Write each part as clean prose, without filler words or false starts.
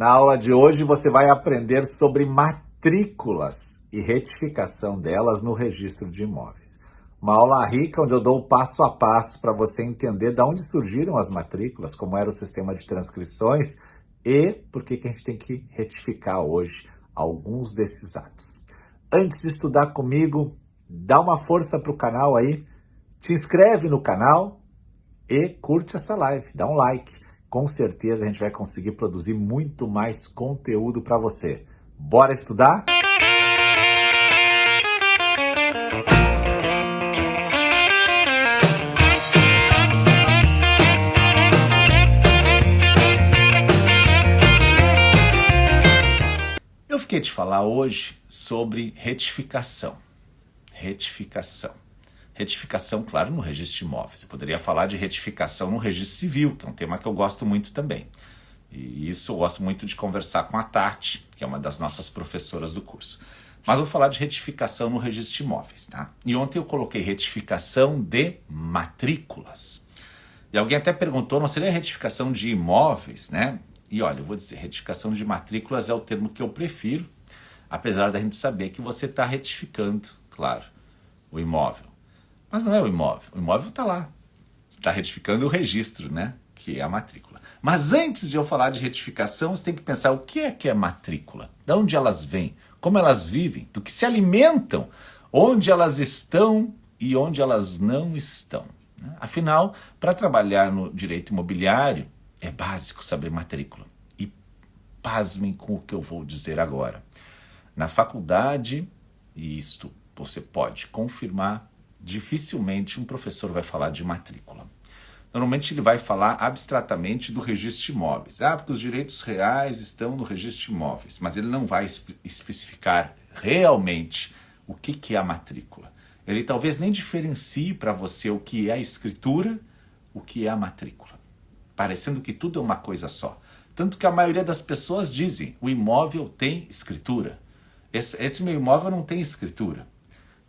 Na aula de hoje você vai aprender sobre matrículas e retificação delas no registro de imóveis. Uma aula rica onde eu dou o passo a passo para você entender de onde surgiram as matrículas, como era o sistema de transcrições e por que a gente tem que retificar hoje alguns desses atos. Antes de estudar comigo, dá uma força para o canal aí, te inscreve no canal e curte essa live, dá um like. Com certeza a gente vai conseguir produzir muito mais conteúdo para você. Bora estudar? Eu fiquei de falar hoje sobre retificação. Retificação, claro, no registro de imóveis. Eu poderia falar de retificação no registro civil, que é um tema que eu gosto muito também. E isso eu gosto muito de conversar com a Tati, que é uma das nossas professoras do curso. Mas eu vou falar de retificação no registro de imóveis, tá? E ontem eu coloquei retificação de matrículas. E alguém até perguntou, não seria retificação de imóveis, né? E olha, eu vou dizer, retificação de matrículas é o termo que eu prefiro, apesar da gente saber que você está retificando, claro, o imóvel. Mas não é o imóvel está lá, está retificando o registro, né? Que é a matrícula. Mas antes de eu falar de retificação, você tem que pensar o que é matrícula, de onde elas vêm, como elas vivem, do que se alimentam, onde elas estão e onde elas não estão. Né? Afinal, para trabalhar no direito imobiliário, é básico saber matrícula. E pasmem com o que eu vou dizer agora. Na faculdade, e isto você pode confirmar, dificilmente um professor vai falar de matrícula. Normalmente ele vai falar abstratamente do registro de imóveis. Porque os direitos reais estão no registro de imóveis, mas ele não vai especificar realmente o que é a matrícula. Ele talvez nem diferencie para você o que é a escritura, o que é a matrícula. Parecendo que tudo é uma coisa só. Tanto que a maioria das pessoas dizem, o imóvel tem escritura. Esse meu imóvel não tem escritura.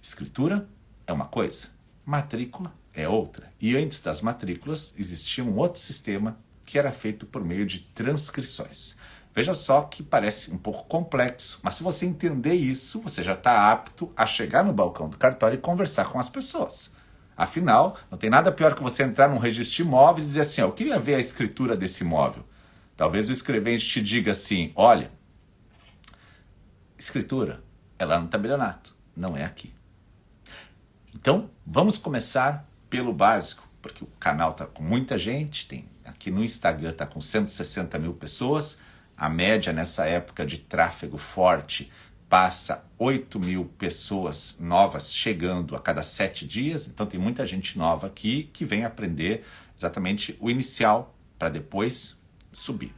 Escritura é uma coisa, matrícula é outra. E antes das matrículas existia um outro sistema que era feito por meio de transcrições. Veja só que parece um pouco complexo, mas se você entender isso, você já está apto a chegar no balcão do cartório e conversar com as pessoas. Afinal, não tem nada pior que você entrar num registro de imóveis e dizer assim, eu queria ver a escritura desse imóvel. Talvez o escrevente te diga assim, olha, escritura é lá no tabelionato, não é aqui. Então, vamos começar pelo básico, porque o canal está com muita gente, aqui no Instagram está com 160 mil pessoas, a média nessa época de tráfego forte passa 8 mil pessoas novas chegando a cada 7 dias, então tem muita gente nova aqui que vem aprender exatamente o inicial para depois subir.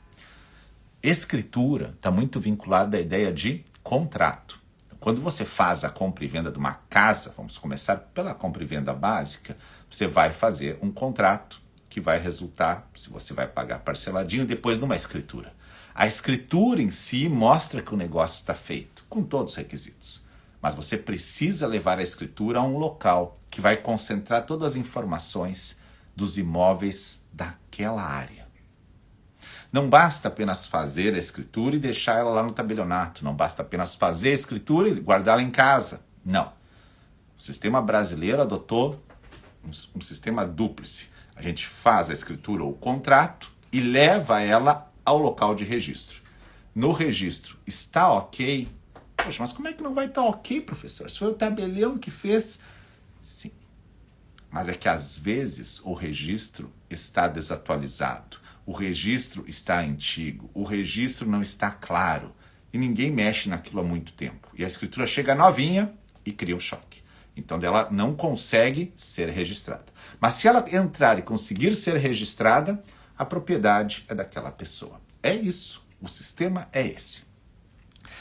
Escritura está muito vinculada à ideia de contrato. Quando você faz a compra e venda de uma casa, vamos começar pela compra e venda básica, você vai fazer um contrato que vai resultar, se você vai pagar parceladinho, depois numa escritura. A escritura em si mostra que o negócio está feito, com todos os requisitos. Mas você precisa levar a escritura a um local que vai concentrar todas as informações dos imóveis daquela área. Não basta apenas fazer a escritura e deixar ela lá no tabelionato. Não basta apenas fazer a escritura e guardá-la em casa. Não. O sistema brasileiro adotou um sistema dúplice. A gente faz a escritura ou o contrato e leva ela ao local de registro. No registro está ok? Poxa, mas como é que não vai estar ok, professor? Se foi o tabelião que fez. Sim. Mas é que às vezes o registro está desatualizado. O registro está antigo, o registro não está claro e ninguém mexe naquilo há muito tempo. E a escritura chega novinha e cria um choque. Então ela não consegue ser registrada. Mas se ela entrar e conseguir ser registrada, a propriedade é daquela pessoa. É isso, o sistema é esse.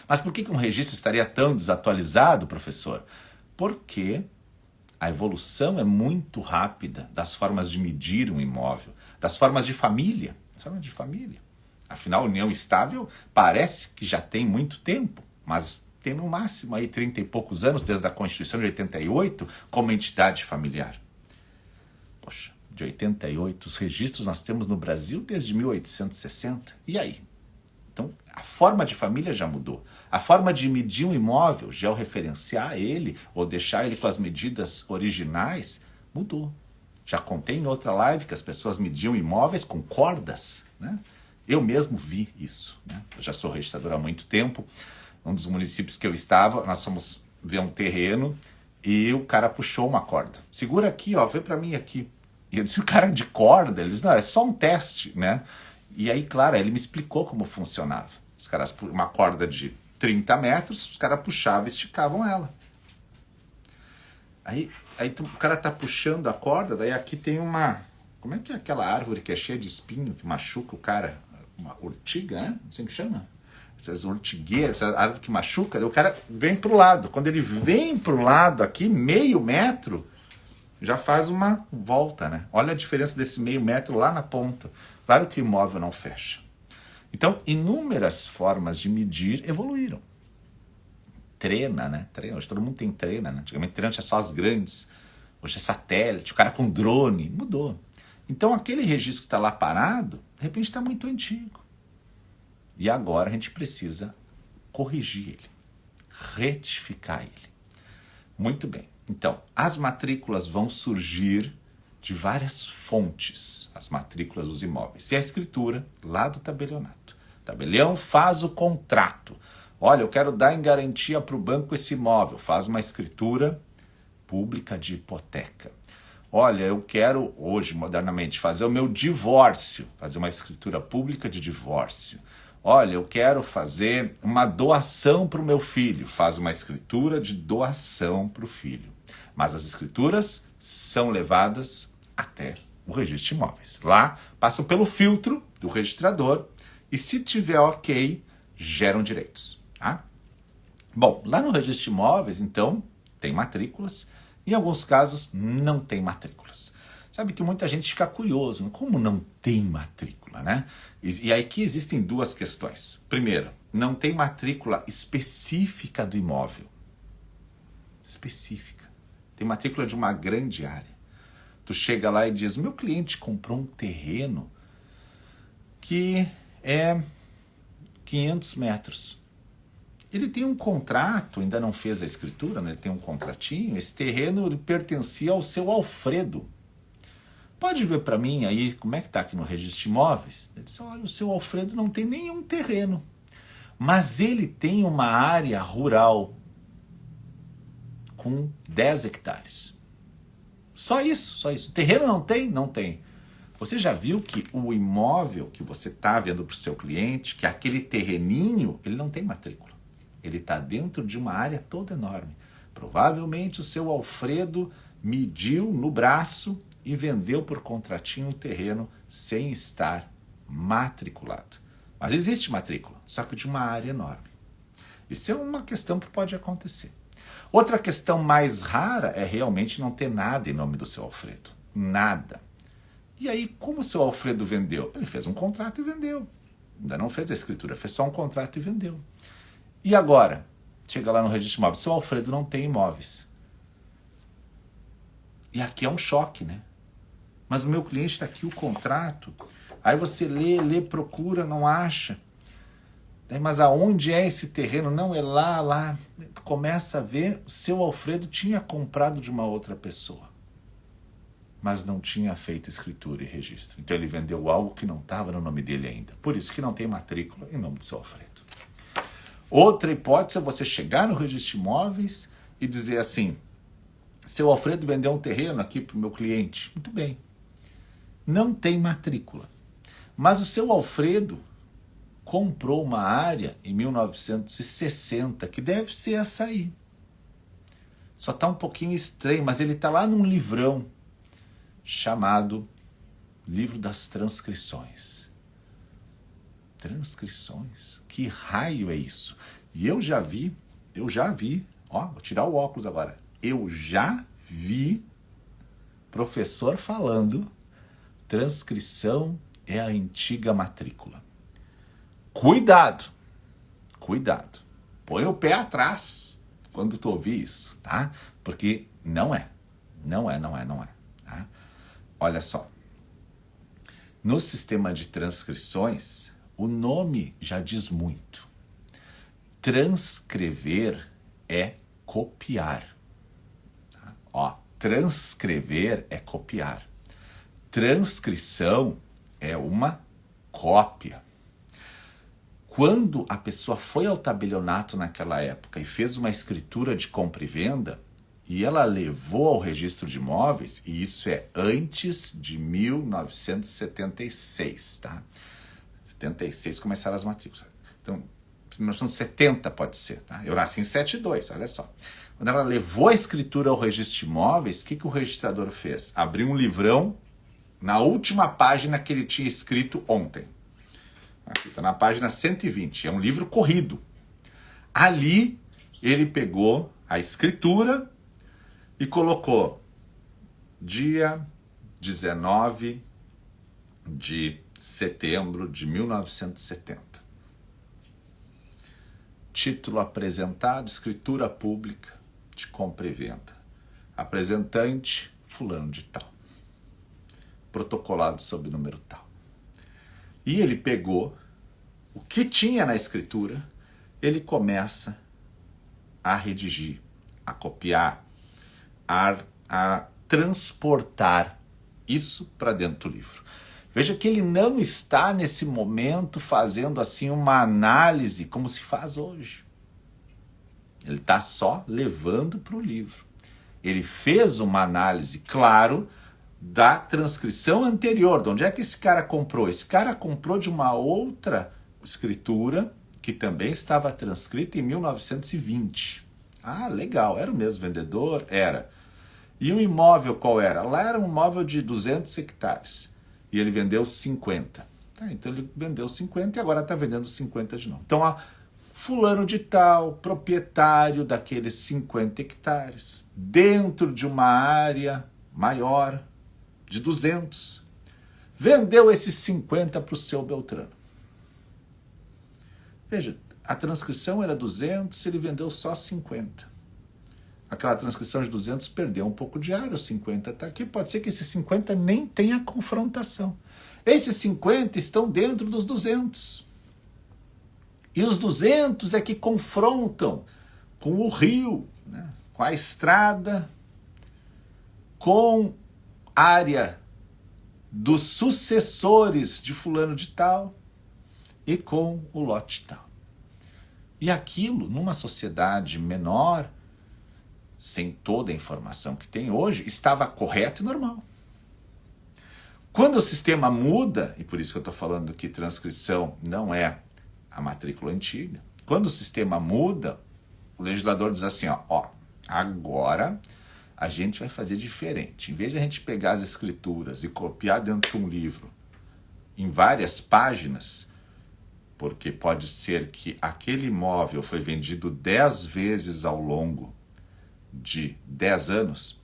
Mas por que um registro estaria tão desatualizado, professor? Porque a evolução é muito rápida das formas de medir um imóvel, das formas de família. Afinal, a união estável parece que já tem muito tempo, mas tem no máximo aí 30 e poucos anos, desde a Constituição de 88, como entidade familiar. Poxa, de 88, os registros nós temos no Brasil desde 1860. E aí? Então, forma de família já mudou. A forma de medir um imóvel, georreferenciar ele ou deixar ele com as medidas originais, mudou. Já contei em outra live que as pessoas mediam imóveis com cordas, né? Eu mesmo vi isso, né? Eu já sou registrador há muito tempo. Um dos municípios que eu estava, nós fomos ver um terreno e o cara puxou uma corda. Segura aqui, ó, vê pra mim aqui. E eu disse, o cara de corda, ele disse, não, é só um teste, né? E aí, claro, ele me explicou como funcionava. Os caras, uma corda de 30 metros, os caras puxavam e esticavam ela. Aí o cara tá puxando a corda, daí aqui tem uma... Como é que é aquela árvore que é cheia de espinho, que machuca o cara? Uma urtiga, né? Não sei o que chama. Essas urtigueiras, essa árvore que machuca, daí o cara vem pro lado. Quando ele vem pro lado aqui, meio metro, já faz uma volta, né? Olha a diferença desse meio metro lá na ponta. Claro que o imóvel não fecha. Então, inúmeras formas de medir evoluíram. Trena, né? Trena. Hoje todo mundo tem trena, né? Antigamente trena tinha só as grandes. Hoje é satélite, o cara com drone. Mudou. Então, aquele registro que está lá parado, de repente está muito antigo. E agora a gente precisa corrigir ele. Retificar ele. Muito bem. Então, as matrículas vão surgir de várias fontes, as matrículas dos imóveis. E a escritura lá do tabelionato. O tabelião faz o contrato. Olha, eu quero dar em garantia para o banco esse imóvel. Faz uma escritura pública de hipoteca. Olha, eu quero, hoje, modernamente, fazer o meu divórcio. Fazer uma escritura pública de divórcio. Olha, eu quero fazer uma doação para o meu filho. Faz uma escritura de doação para o filho. Mas as escrituras são levadas até o registro de imóveis. Lá, passam pelo filtro do registrador e, se tiver ok, geram direitos. Tá? Bom, lá no registro de imóveis, então, tem matrículas. Em alguns casos, não tem matrículas. Sabe que muita gente fica curioso, como não tem matrícula, né? E aí que existem duas questões. Primeiro, não tem matrícula específica do imóvel. Específica. Tem matrícula de uma grande área. Tu chega lá e diz, meu cliente comprou um terreno que é 500 metros. Ele tem um contrato, ainda não fez a escritura, né? Ele tem um contratinho. Esse terreno ele pertencia ao seu Alfredo. Pode ver para mim aí como é que está aqui no registro de imóveis? Ele disse, olha, o seu Alfredo não tem nenhum terreno, mas ele tem uma área rural com 10 hectares. Só isso, só isso. Terreno não tem? Não tem. Você já viu que o imóvel que você está vendo para o seu cliente, que aquele terreninho, ele não tem matrícula. Ele está dentro de uma área toda enorme. Provavelmente o seu Alfredo mediu no braço e vendeu por contratinho um terreno sem estar matriculado. Mas existe matrícula, só que de uma área enorme. Isso é uma questão que pode acontecer. Outra questão mais rara é realmente não ter nada em nome do seu Alfredo. Nada. E aí, como o seu Alfredo vendeu? Ele fez um contrato e vendeu. Ainda não fez a escritura, fez só um contrato e vendeu. E agora? Chega lá no registro de imóveis, seu Alfredo não tem imóveis. E aqui é um choque, né? Mas o meu cliente está aqui, o contrato. Aí você lê, procura, não acha. Mas aonde é esse terreno? Não, é lá. Começa a ver, o seu Alfredo tinha comprado de uma outra pessoa, mas não tinha feito escritura e registro. Então ele vendeu algo que não estava no nome dele ainda. Por isso que não tem matrícula em nome do seu Alfredo. Outra hipótese é você chegar no registro de imóveis e dizer assim, seu Alfredo vendeu um terreno aqui para o meu cliente. Muito bem. Não tem matrícula. Mas o seu Alfredo comprou uma área em 1960, que deve ser essa aí. Só está um pouquinho estranho, mas ele está lá num livrão chamado Livro das Transcrições. Transcrições? Que raio é isso? E eu já vi, ó, vou tirar o óculos agora. Eu já vi professor falando, transcrição é a antiga matrícula. Cuidado. Põe o pé atrás quando tu ouvir isso, tá? Porque não é. Tá? Olha só. No sistema de transcrições, o nome já diz muito. Transcrever é copiar. Tá? Ó, transcrever é copiar. Transcrição é uma cópia. Quando a pessoa foi ao tabelionato naquela época e fez uma escritura de compra e venda, e ela levou ao registro de imóveis, e isso é antes de 1976, tá? 76 começaram as matrículas. Então, 1970 pode ser, tá? Eu nasci em 72, olha só. Quando ela levou a escritura ao registro de imóveis, o que o registrador fez? Abriu um livrão na última página que ele tinha escrito ontem. Aqui está na página 120, é um livro corrido. Ali ele pegou a escritura e colocou dia 19 de setembro de 1970. Título apresentado, escritura pública de compra e venda. Apresentante, fulano de tal. Protocolado sob número tal. E ele pegou o que tinha na escritura, ele começa a redigir, a copiar, a transportar isso para dentro do livro. Veja que ele não está nesse momento fazendo assim uma análise como se faz hoje. Ele está só levando para o livro. Ele fez uma análise, claro, da transcrição anterior. De onde é que esse cara comprou? Esse cara comprou de uma outra escritura que também estava transcrita em 1920. Ah, legal. Era o mesmo vendedor? Era. E o imóvel qual era? Lá era um imóvel de 200 hectares. E ele vendeu 50. Então ele vendeu 50 e agora está vendendo 50 de novo. Então, fulano de tal, proprietário daqueles 50 hectares, dentro de uma área maior, de 200, vendeu esses 50 para o seu Beltrano. Veja, a transcrição era 200, ele vendeu só 50. Aquela transcrição de 200 perdeu um pouco de área, os 50 está aqui, pode ser que esses 50 nem tenha confrontação. Esses 50 estão dentro dos 200. E os 200 é que confrontam com o rio, né? Com a estrada, com a área dos sucessores de fulano de tal e com o lote tal. E aquilo, numa sociedade menor, sem toda a informação que tem hoje, estava correto e normal. Quando o sistema muda, e por isso que eu estou falando que transcrição não é a matrícula antiga, quando o sistema muda, o legislador diz assim, agora a gente vai fazer diferente. Em vez de a gente pegar as escrituras e copiar dentro de um livro em várias páginas, porque pode ser que aquele imóvel foi vendido 10 vezes ao longo de 10 anos,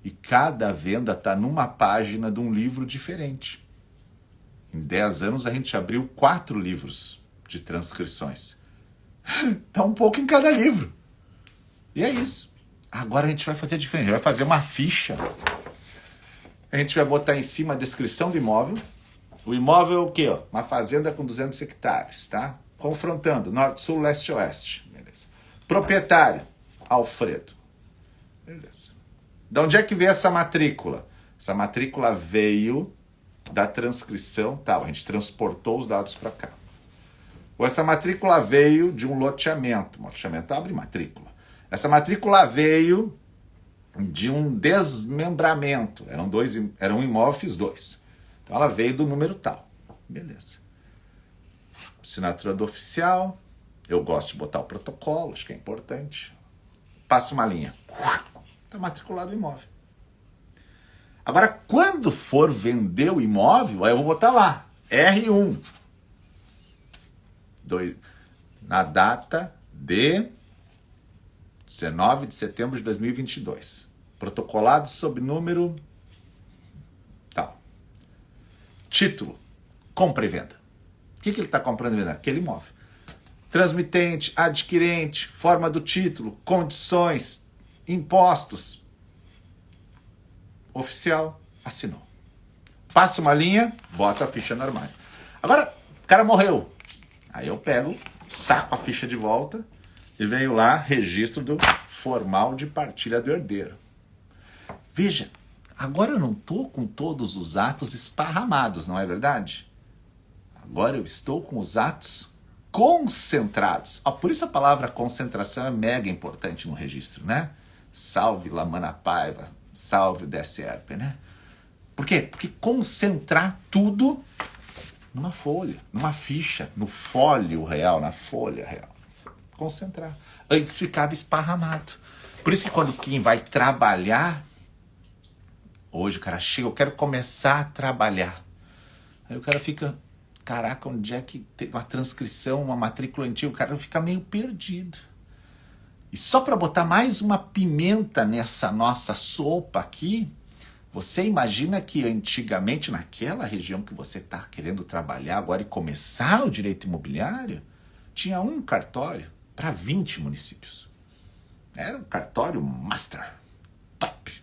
e cada venda está numa página de um livro diferente. Em 10 anos a gente abriu 4 livros de transcrições. Está um pouco em cada livro. E é isso. Agora a gente vai fazer diferente. A gente vai fazer uma ficha. A gente vai botar em cima a descrição do imóvel. O imóvel é o quê? Uma fazenda com 200 hectares, tá? Confrontando norte, sul, leste, oeste. Beleza. Proprietário, Alfredo. Beleza. De onde é que veio essa matrícula? Essa matrícula veio da transcrição tal. A gente transportou os dados para cá. Ou essa matrícula veio de um loteamento. Loteamento abre matrícula. Essa matrícula veio de um desmembramento. Era um imóvel, fiz 2. Então ela veio do número tal. Beleza. Assinatura do oficial. Eu gosto de botar o protocolo, acho que é importante. Passa uma linha. Está matriculado o imóvel. Agora, quando for vender o imóvel, aí eu vou botar lá, R1. Na data de 19 de setembro de 2022. Protocolado sob número tal. Título, compra e venda. O que ele está comprando e vendendo? Aquele imóvel. Transmitente, adquirente, forma do título, condições, impostos. Oficial, assinou. Passa uma linha, bota a ficha no armário. Agora, o cara morreu. Aí eu pego saco a ficha de volta e veio lá, registro do formal de partilha do herdeiro. Veja, agora eu não estou com todos os atos esparramados, não é verdade? Agora eu estou com os atos concentrados. Por isso a palavra concentração é mega importante no registro, né? Salve Lamana Paiva, salve o DSERP, né? Por quê? Porque concentrar tudo numa folha, numa ficha, no fólio real, na folha real. Concentrar. Antes ficava esparramado. Por isso que quando quem vai trabalhar, hoje o cara chega, eu quero começar a trabalhar. Aí o cara fica, caraca, onde é que tem uma transcrição, uma matrícula antiga? O cara fica meio perdido. E só para botar mais uma pimenta nessa nossa sopa aqui, você imagina que antigamente, naquela região que você está querendo trabalhar agora e começar o direito imobiliário, tinha um cartório para 20 municípios. Era um cartório master, top.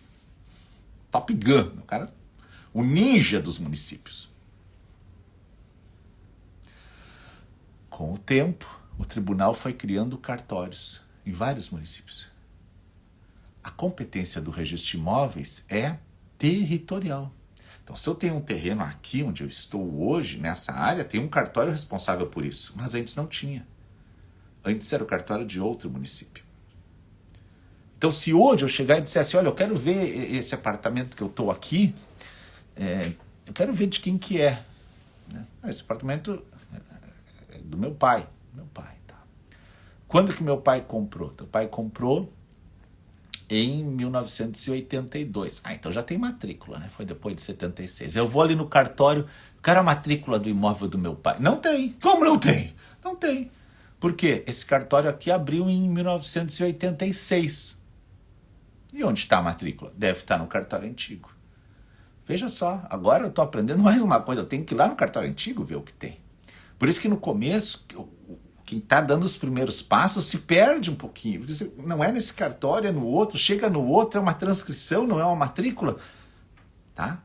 Top Gun, o cara, o ninja dos municípios. Com o tempo, o tribunal foi criando cartórios em vários municípios. A competência do registro de imóveis é territorial. Então, se eu tenho um terreno aqui onde eu estou hoje, nessa área, tem um cartório responsável por isso. Mas antes não tinha. Antes era o cartório de outro município. Então, se hoje eu chegar e dissesse, olha, eu quero ver esse apartamento que eu estou aqui, eu quero ver de quem que é. Esse apartamento é do meu pai. Meu pai, tá. Quando que meu pai comprou? Teu pai comprou em 1982. Então já tem matrícula, né? Foi depois de 76. Eu vou ali no cartório, quero a matrícula do imóvel do meu pai. Não tem. Como não tem? Não tem. Por quê? Esse cartório aqui abriu em 1986. E onde está a matrícula? Deve estar no cartório antigo. Veja só, agora eu estou aprendendo mais uma coisa. Eu tenho que ir lá no cartório antigo ver o que tem. Por isso que no começo, quem está dando os primeiros passos se perde um pouquinho. Não é nesse cartório, é no outro. Chega no outro, é uma transcrição, não é uma matrícula. Tá?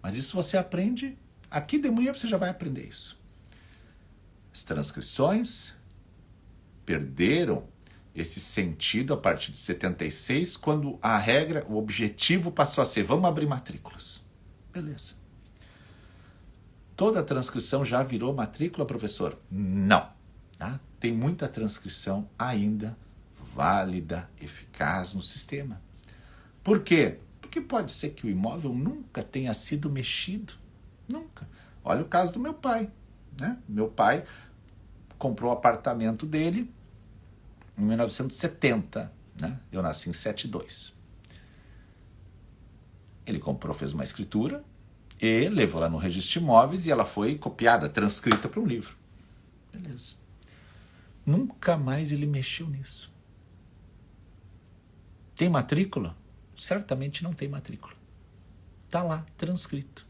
Mas isso você aprende. Aqui de manhã você já vai aprender isso. As transcrições perderam esse sentido a partir de 76, quando a regra, o objetivo passou a ser, vamos abrir matrículas. Beleza. Toda a transcrição já virou matrícula, professor? Não. Tá? Tem muita transcrição ainda válida, eficaz no sistema. Por quê? Porque pode ser que o imóvel nunca tenha sido mexido. Nunca. Olha o caso do meu pai. Né? Meu pai comprou o apartamento dele em 1970, né? Eu nasci em 72. Ele comprou, fez uma escritura e levou lá no registro de imóveis e ela foi copiada, transcrita para um livro. Beleza. Nunca mais ele mexeu nisso. Tem matrícula? Certamente não tem matrícula. Está lá, transcrito.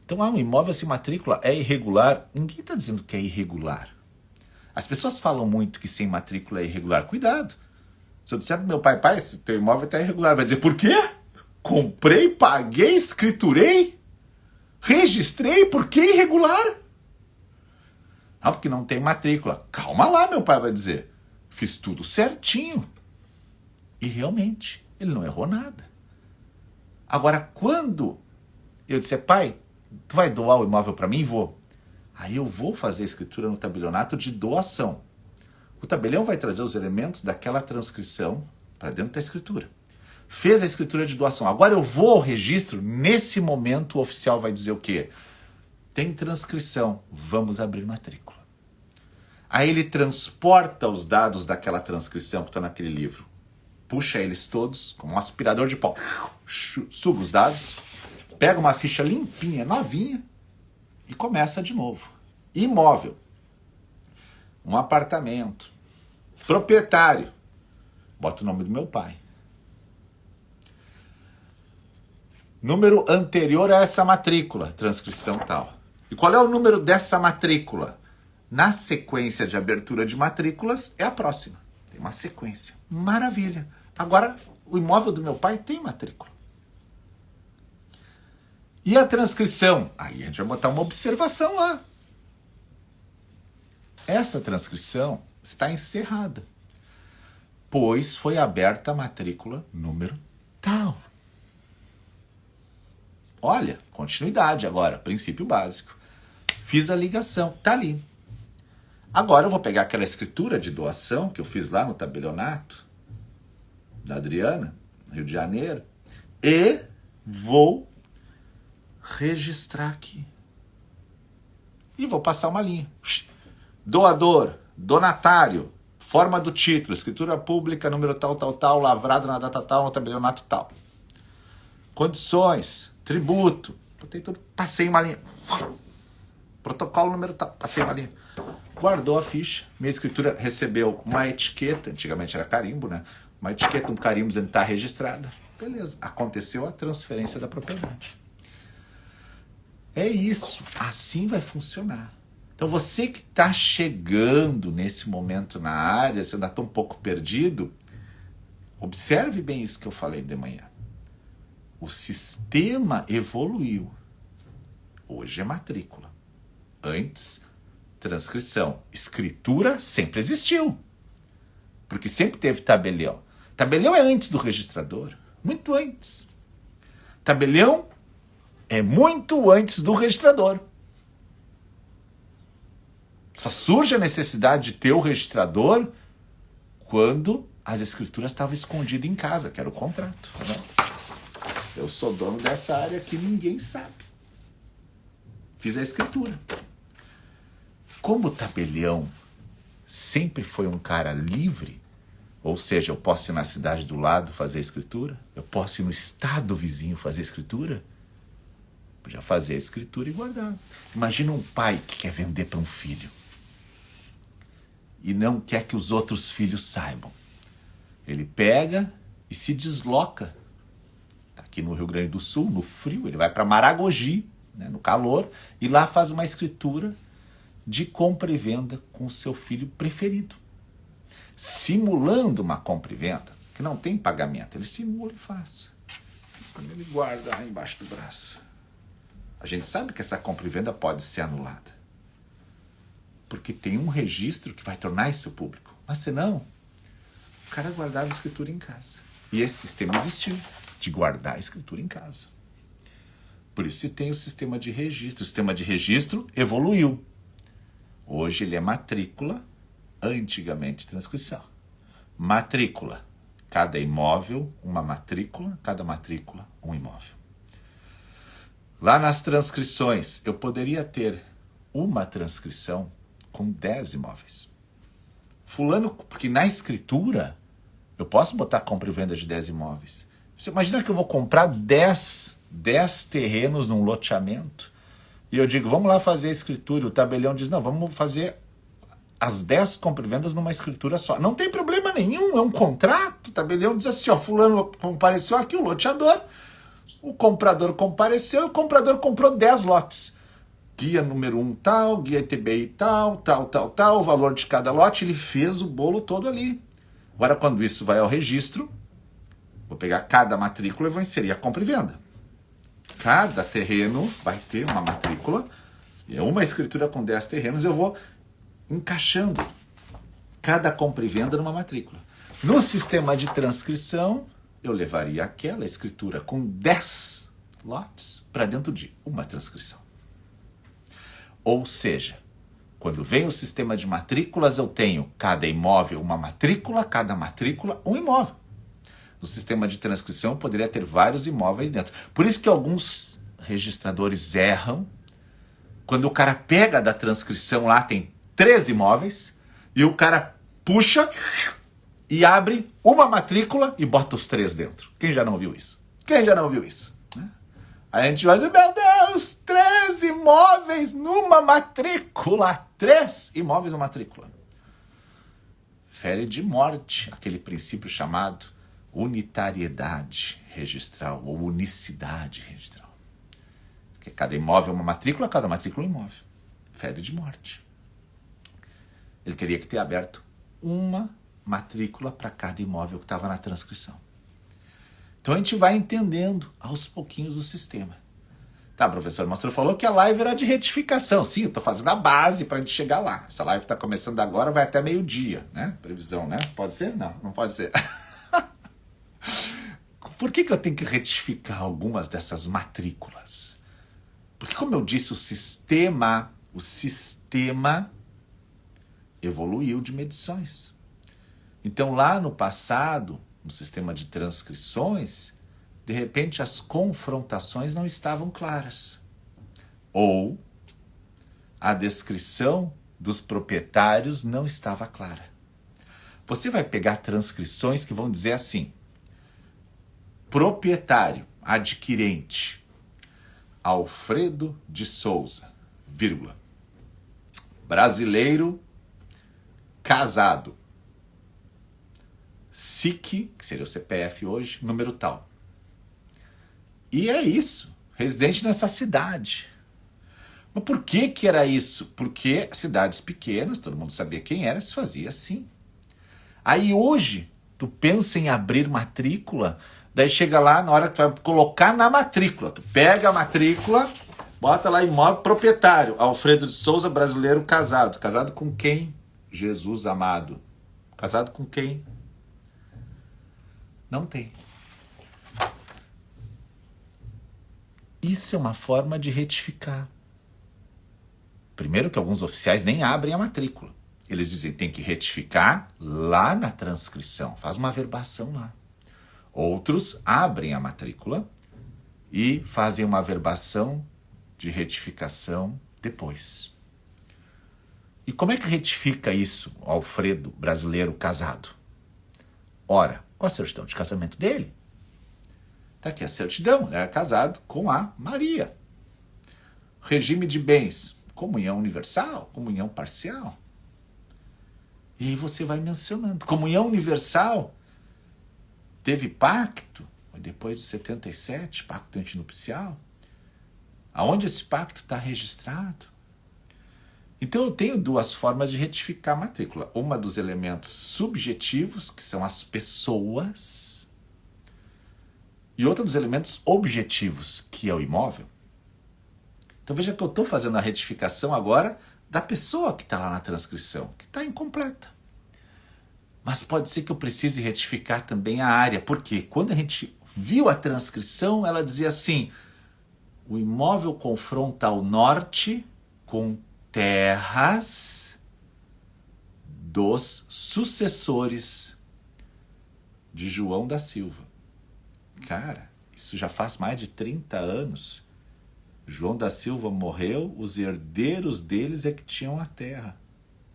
Então, um imóvel sem matrícula é irregular. Ninguém está dizendo que é irregular. As pessoas falam muito que sem matrícula é irregular. Cuidado. Se eu disser pro meu pai, esse teu imóvel está irregular, vai dizer, por quê? Comprei, paguei, escriturei, registrei, por que irregular? Ah, porque não tem matrícula. Calma lá, meu pai vai dizer. Fiz tudo certinho. E realmente, ele não errou nada. Agora, quando eu disser, pai, tu vai doar o imóvel para mim? Vou. Aí eu vou fazer a escritura no tabelionato de doação. O tabelião vai trazer os elementos daquela transcrição para dentro da escritura. Fez a escritura de doação. Agora eu vou ao registro. Nesse momento o oficial vai dizer o quê? Tem transcrição. Vamos abrir matrícula. Aí ele transporta os dados daquela transcrição que está naquele livro. Puxa eles todos, como um aspirador de pó. Suga os dados. Pega uma ficha limpinha, novinha. E começa de novo. Imóvel. Um apartamento. Proprietário. Bota o nome do meu pai. Número anterior a essa matrícula. Transcrição tal. E qual é o número dessa matrícula? Na sequência de abertura de matrículas é a próxima. Tem uma sequência. Maravilha. Agora, o imóvel do meu pai tem matrícula. E a transcrição? Aí a gente vai botar uma observação lá. essa transcrição está encerrada, pois foi aberta a matrícula número tal. Olha, continuidade agora, princípio básico. Fiz a ligação, tá ali. Agora eu vou pegar aquela escritura de doação que eu fiz lá no tabelionato da Adriana, Rio de Janeiro, e vou registrar aqui. E vou passar uma linha. Doador, donatário, forma do título, escritura pública, número tal, lavrado na data tal, no tabelionato tal. Condições, tributo, botei tudo, passei uma linha. Protocolo número tal, passei uma linha. Guardou a ficha, minha escritura recebeu uma etiqueta, antigamente era carimbo, né? Uma etiqueta, um carimbo dizendo que está registrada. Beleza, aconteceu a transferência da propriedade. É isso, assim vai funcionar. Então você que está chegando nesse momento na área, você ainda está um pouco perdido, observe bem isso que eu falei de manhã. O sistema evoluiu. Hoje é matrícula. Antes, transcrição. Escritura sempre existiu. Porque sempre teve tabelião. Tabelião é antes do registrador. Muito antes. Tabelião é muito antes do registrador. Só surge a necessidade de ter o registrador quando as escrituras estavam escondidas em casa, que era o contrato. Né? Eu sou dono dessa área que ninguém sabe. Fiz a escritura. Como o tabelião sempre foi um cara livre, ou seja, eu posso ir na cidade do lado fazer a escritura, eu posso ir no estado vizinho fazer a escritura, podia fazer a escritura e guardar. Imagina um pai que quer vender para um filho e não quer que os outros filhos saibam. Ele pega e se desloca. Aqui no Rio Grande do Sul, no frio, ele vai para Maragogi, né, no calor, e lá faz uma escritura de compra e venda com o seu filho preferido. Simulando uma compra e venda, que não tem pagamento, ele simula e faz. Quando ele guarda lá embaixo do braço. A gente sabe que essa compra e venda pode ser anulada. Porque tem um registro que vai tornar isso público. Mas senão, o cara guardava a escritura em casa. E esse sistema existiu, de guardar a escritura em casa. Por isso se tem o sistema de registro. O sistema de registro evoluiu. Hoje ele é matrícula, antigamente transcrição. Matrícula, cada imóvel, uma matrícula, cada matrícula, um imóvel. Lá nas transcrições, eu poderia ter uma transcrição com 10 imóveis. Fulano, porque na escritura, eu posso botar compra e venda de 10 imóveis. Você imagina que eu vou comprar 10 terrenos num loteamento, e eu digo, vamos lá fazer a escritura, e o tabelião diz, não, vamos fazer as 10 compra e vendas numa escritura só. Não tem problema nenhum, é um contrato. O tabelião diz assim, ó, fulano compareceu aqui, o loteador, o comprador compareceu, e o comprador comprou 10 lotes. Guia número 1 tal, guia ITBI tal, o valor de cada lote, ele fez o bolo todo ali. Agora, quando isso vai ao registro, vou pegar cada matrícula e vou inserir a compra e venda. Cada terreno vai ter uma matrícula, e uma escritura com 10 terrenos, eu vou encaixando cada compra e venda numa matrícula. No sistema de transcrição, eu levaria aquela escritura com 10 lotes para dentro de uma transcrição. Ou seja, quando vem o sistema de matrículas, eu tenho cada imóvel uma matrícula, cada matrícula um imóvel. No sistema de transcrição, eu poderia ter vários imóveis dentro. Por isso que alguns registradores erram. Quando o cara pega da transcrição lá, tem 3 imóveis, e o cara puxa e abre uma matrícula e bota os 3 dentro. Quem já não viu isso? Quem já não viu isso? Aí a gente vai dizer, meu Deus, 3 imóveis numa matrícula. 3 imóveis numa matrícula. Fere de morte aquele princípio chamado unitariedade registral ou unicidade registral. Porque cada imóvel é uma matrícula, cada matrícula é um imóvel. Fere de morte. Ele teria que ter aberto uma matrícula para cada imóvel que estava na transcrição. Então a gente vai entendendo aos pouquinhos o sistema. Tá, professor, mas o senhor falou que a live era de retificação. Sim, eu tô fazendo a base pra gente chegar lá. Essa live tá começando agora, vai até meio-dia, né? Previsão, né? Pode ser? Não, não pode ser. Por que eu tenho que retificar algumas dessas matrículas? Porque, como eu disse, o sistema evoluiu de medições. Então, lá no passado, no sistema de transcrições, de repente as confrontações não estavam claras. Ou a descrição dos proprietários não estava clara. Você vai pegar transcrições que vão dizer assim: proprietário, adquirente, Alfredo de Souza, vírgula, brasileiro, casado, SIC, que seria o CPF hoje, número tal. E é isso, residente nessa cidade. Mas por que que era isso? Porque cidades pequenas, todo mundo sabia quem era, se fazia assim. Aí hoje, tu pensa em abrir matrícula, daí chega lá, na hora que tu vai colocar na matrícula, tu pega a matrícula, bota lá imóvel proprietário, Alfredo de Souza, brasileiro, casado. Casado com quem? Jesus amado. Casado com quem? Não tem. Isso é uma forma de retificar. Primeiro que alguns oficiais nem abrem a matrícula. Eles dizem que tem que retificar lá na transcrição. Faz uma averbação lá. Outros abrem a matrícula e fazem uma averbação de retificação depois. E como é que retifica isso, Alfredo, brasileiro, casado? Ora, com a certidão de casamento dele. Está aqui a certidão, ele era casado com a Maria. Regime de bens, comunhão universal, comunhão parcial. E aí você vai mencionando. Comunhão universal, teve pacto, depois de 77, pacto antinupcial. Aonde esse pacto está registrado? Então eu tenho duas formas de retificar a matrícula. Uma dos elementos subjetivos, que são as pessoas, e outra dos elementos objetivos, que é o imóvel. Então veja que eu estou fazendo a retificação agora da pessoa que está lá na transcrição, que está incompleta. Mas pode ser que eu precise retificar também a área. Por quê? Quando a gente viu a transcrição, ela dizia assim: o imóvel confronta ao norte com terras dos sucessores de João da Silva. Cara, isso já faz mais de 30 anos. João da Silva morreu, os herdeiros deles é que tinham a terra.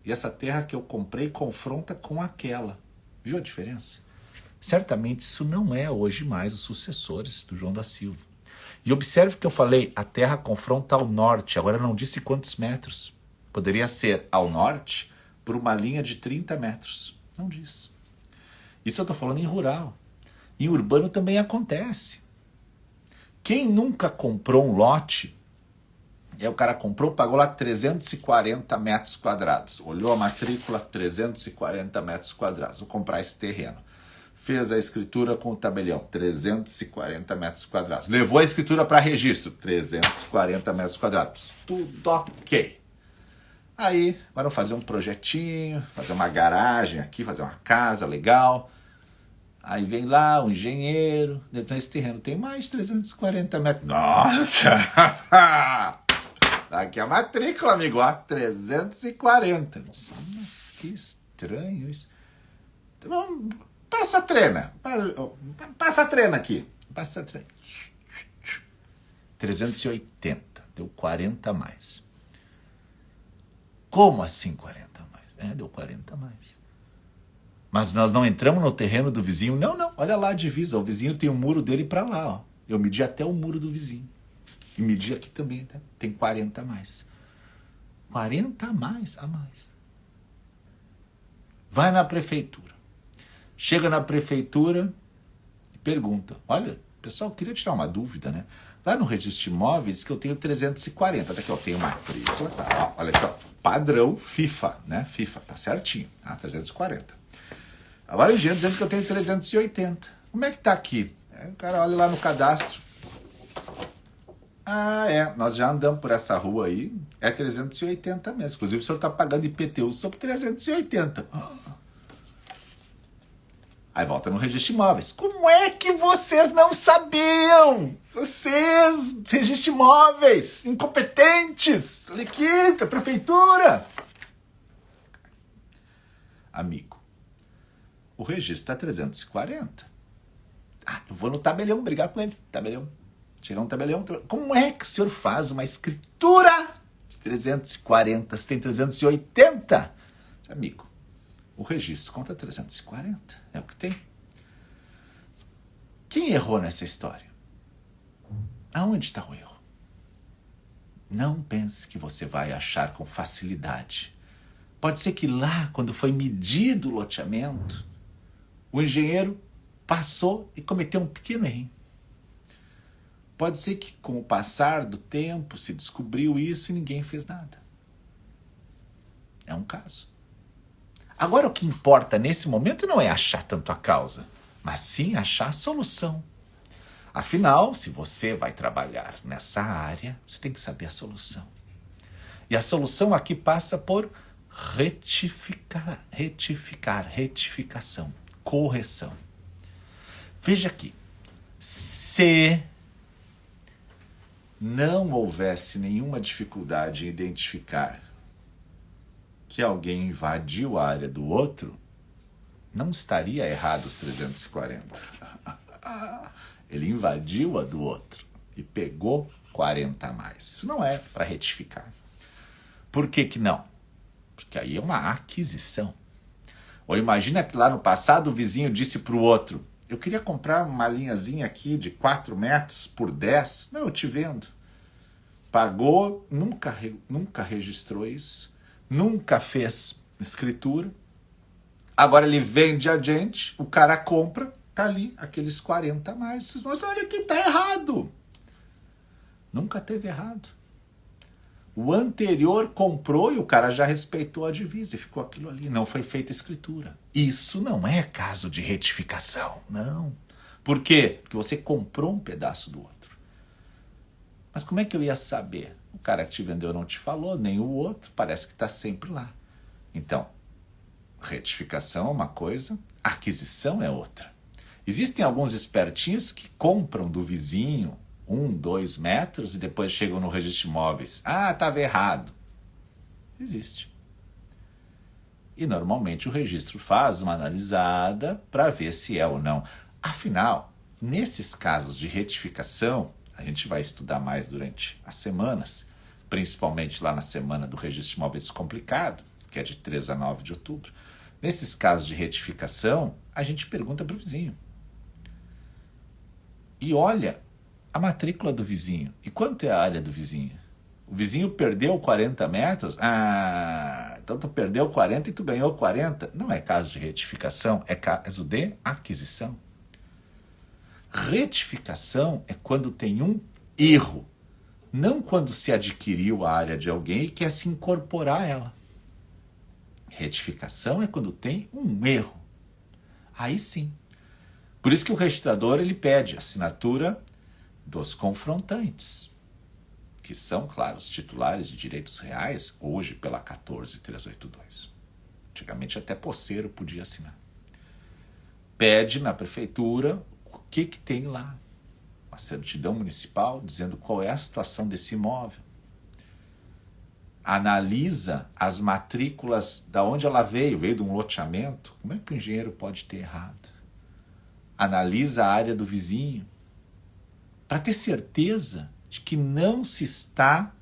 E essa terra que eu comprei confronta com aquela. Viu a diferença? Certamente isso não é hoje mais os sucessores do João da Silva. E observe que eu falei, a terra confronta ao norte. Agora não disse quantos metros. Poderia ser ao norte por uma linha de 30 metros. Não diz. Isso eu estou falando em rural. Em urbano também acontece. Quem nunca comprou um lote, e aí o cara comprou, pagou lá 340 metros quadrados. Olhou a matrícula, 340 metros quadrados. Vou comprar esse terreno. Fez a escritura com o tabelião, 340 metros quadrados. Levou a escritura para registro, 340 metros quadrados. Tudo ok. Aí, agora vou fazer um projetinho, fazer uma garagem aqui, fazer uma casa legal. Aí vem lá o engenheiro, nesse terreno tem mais de 340 metros. Nossa! Aqui a matrícula, amigo, ó, 340. Mas que estranho isso. Então, passa a trena. Passa a trena aqui. Passa a trena. 380. Deu 40 a mais. Como assim 40 a mais? Deu 40 a mais. Mas nós não entramos no terreno do vizinho. Não. Olha lá a divisa. O vizinho tem o muro dele para lá. Ó. Eu medi até o muro do vizinho. E medi aqui também. Tá? Tem 40 a mais. 40 a mais. Vai na prefeitura. Chega na prefeitura e pergunta. Olha, pessoal, queria tirar uma dúvida, né? Lá no registro de imóveis diz que eu tenho 340. Daqui eu tenho matrícula. Tá? Olha aqui, ó. Padrão FIFA, né? FIFA, tá certinho. Tá? 340. Agora o engenheiro dizendo que eu tenho 380. Como é que tá aqui? O cara olha lá no cadastro. Ah, é, nós já andamos por essa rua aí, é 380 mesmo. Inclusive o senhor está pagando IPTU sobre 380. Aí volta no registro de imóveis. Como é que vocês não sabiam? Vocês, registro de imóveis, incompetentes, liquida, prefeitura. Amigo, o registro está 340. Ah, eu vou no tabelião brigar com ele. Tabelião. Chegar um tabelião. Como é que o senhor faz uma escritura de 340? Você tem 380? Amigo, o registro conta 340. É o que tem. Quem errou nessa história? Aonde está o erro? Não pense que você vai achar com facilidade. Pode ser que lá, quando foi medido o loteamento, o engenheiro passou e cometeu um pequeno erro. Pode ser que com o passar do tempo se descobriu isso e ninguém fez nada. É um caso. Agora o que importa nesse momento não é achar tanto a causa, mas sim achar a solução. Afinal, se você vai trabalhar nessa área, você tem que saber a solução. E a solução aqui passa por retificação, correção. Veja aqui, se não houvesse nenhuma dificuldade em identificar que alguém invadiu a área do outro, não estaria errado os 340. Ele invadiu a do outro e pegou 40 a mais. Isso não é para retificar. Por que que não? Porque aí é uma aquisição. Ou imagina que lá no passado o vizinho disse para o outro: eu queria comprar uma linhazinha aqui de 4 metros por 10. Não, eu te vendo. Pagou, nunca registrou isso, nunca fez escritura. Agora ele vende a gente, o cara compra, tá ali aqueles 40 a mais. Mas olha que tá errado. Nunca teve errado. O anterior comprou e o cara já respeitou a divisa e ficou aquilo ali. Não foi feita escritura. Isso não é caso de retificação, não. Por quê? Porque você comprou um pedaço do outro. Mas como é que eu ia saber? O cara que te vendeu não te falou, nem o outro, parece que está sempre lá. Então, retificação é uma coisa, aquisição é outra. Existem alguns espertinhos que compram do vizinho 1, 2 metros e depois chegam no registro de imóveis. Ah, estava errado. Existe. E normalmente o registro faz uma analisada para ver se é ou não. Afinal, nesses casos de retificação, a gente vai estudar mais durante as semanas, principalmente lá na semana do registro de imóveis complicado, que é de 3 a 9 de outubro. Nesses casos de retificação, a gente pergunta para o vizinho. E olha a matrícula do vizinho. E quanto é a área do vizinho? O vizinho perdeu 40 metros? Ah, então tu perdeu 40 e tu ganhou 40. Não é caso de retificação, é caso de aquisição. Retificação é quando tem um erro, não quando se adquiriu a área de alguém e quer se incorporar a ela. Retificação é quando tem um erro. Aí sim. Por isso que o registrador ele pede assinatura dos confrontantes, que são, claro, os titulares de direitos reais, hoje pela 14382. Antigamente até poceiro podia assinar. Pede na prefeitura o que tem lá. Uma certidão municipal dizendo qual é a situação desse imóvel. Analisa as matrículas da onde ela veio de um loteamento. Como é que o engenheiro pode ter errado? Analisa a área do vizinho para ter certeza de que não se está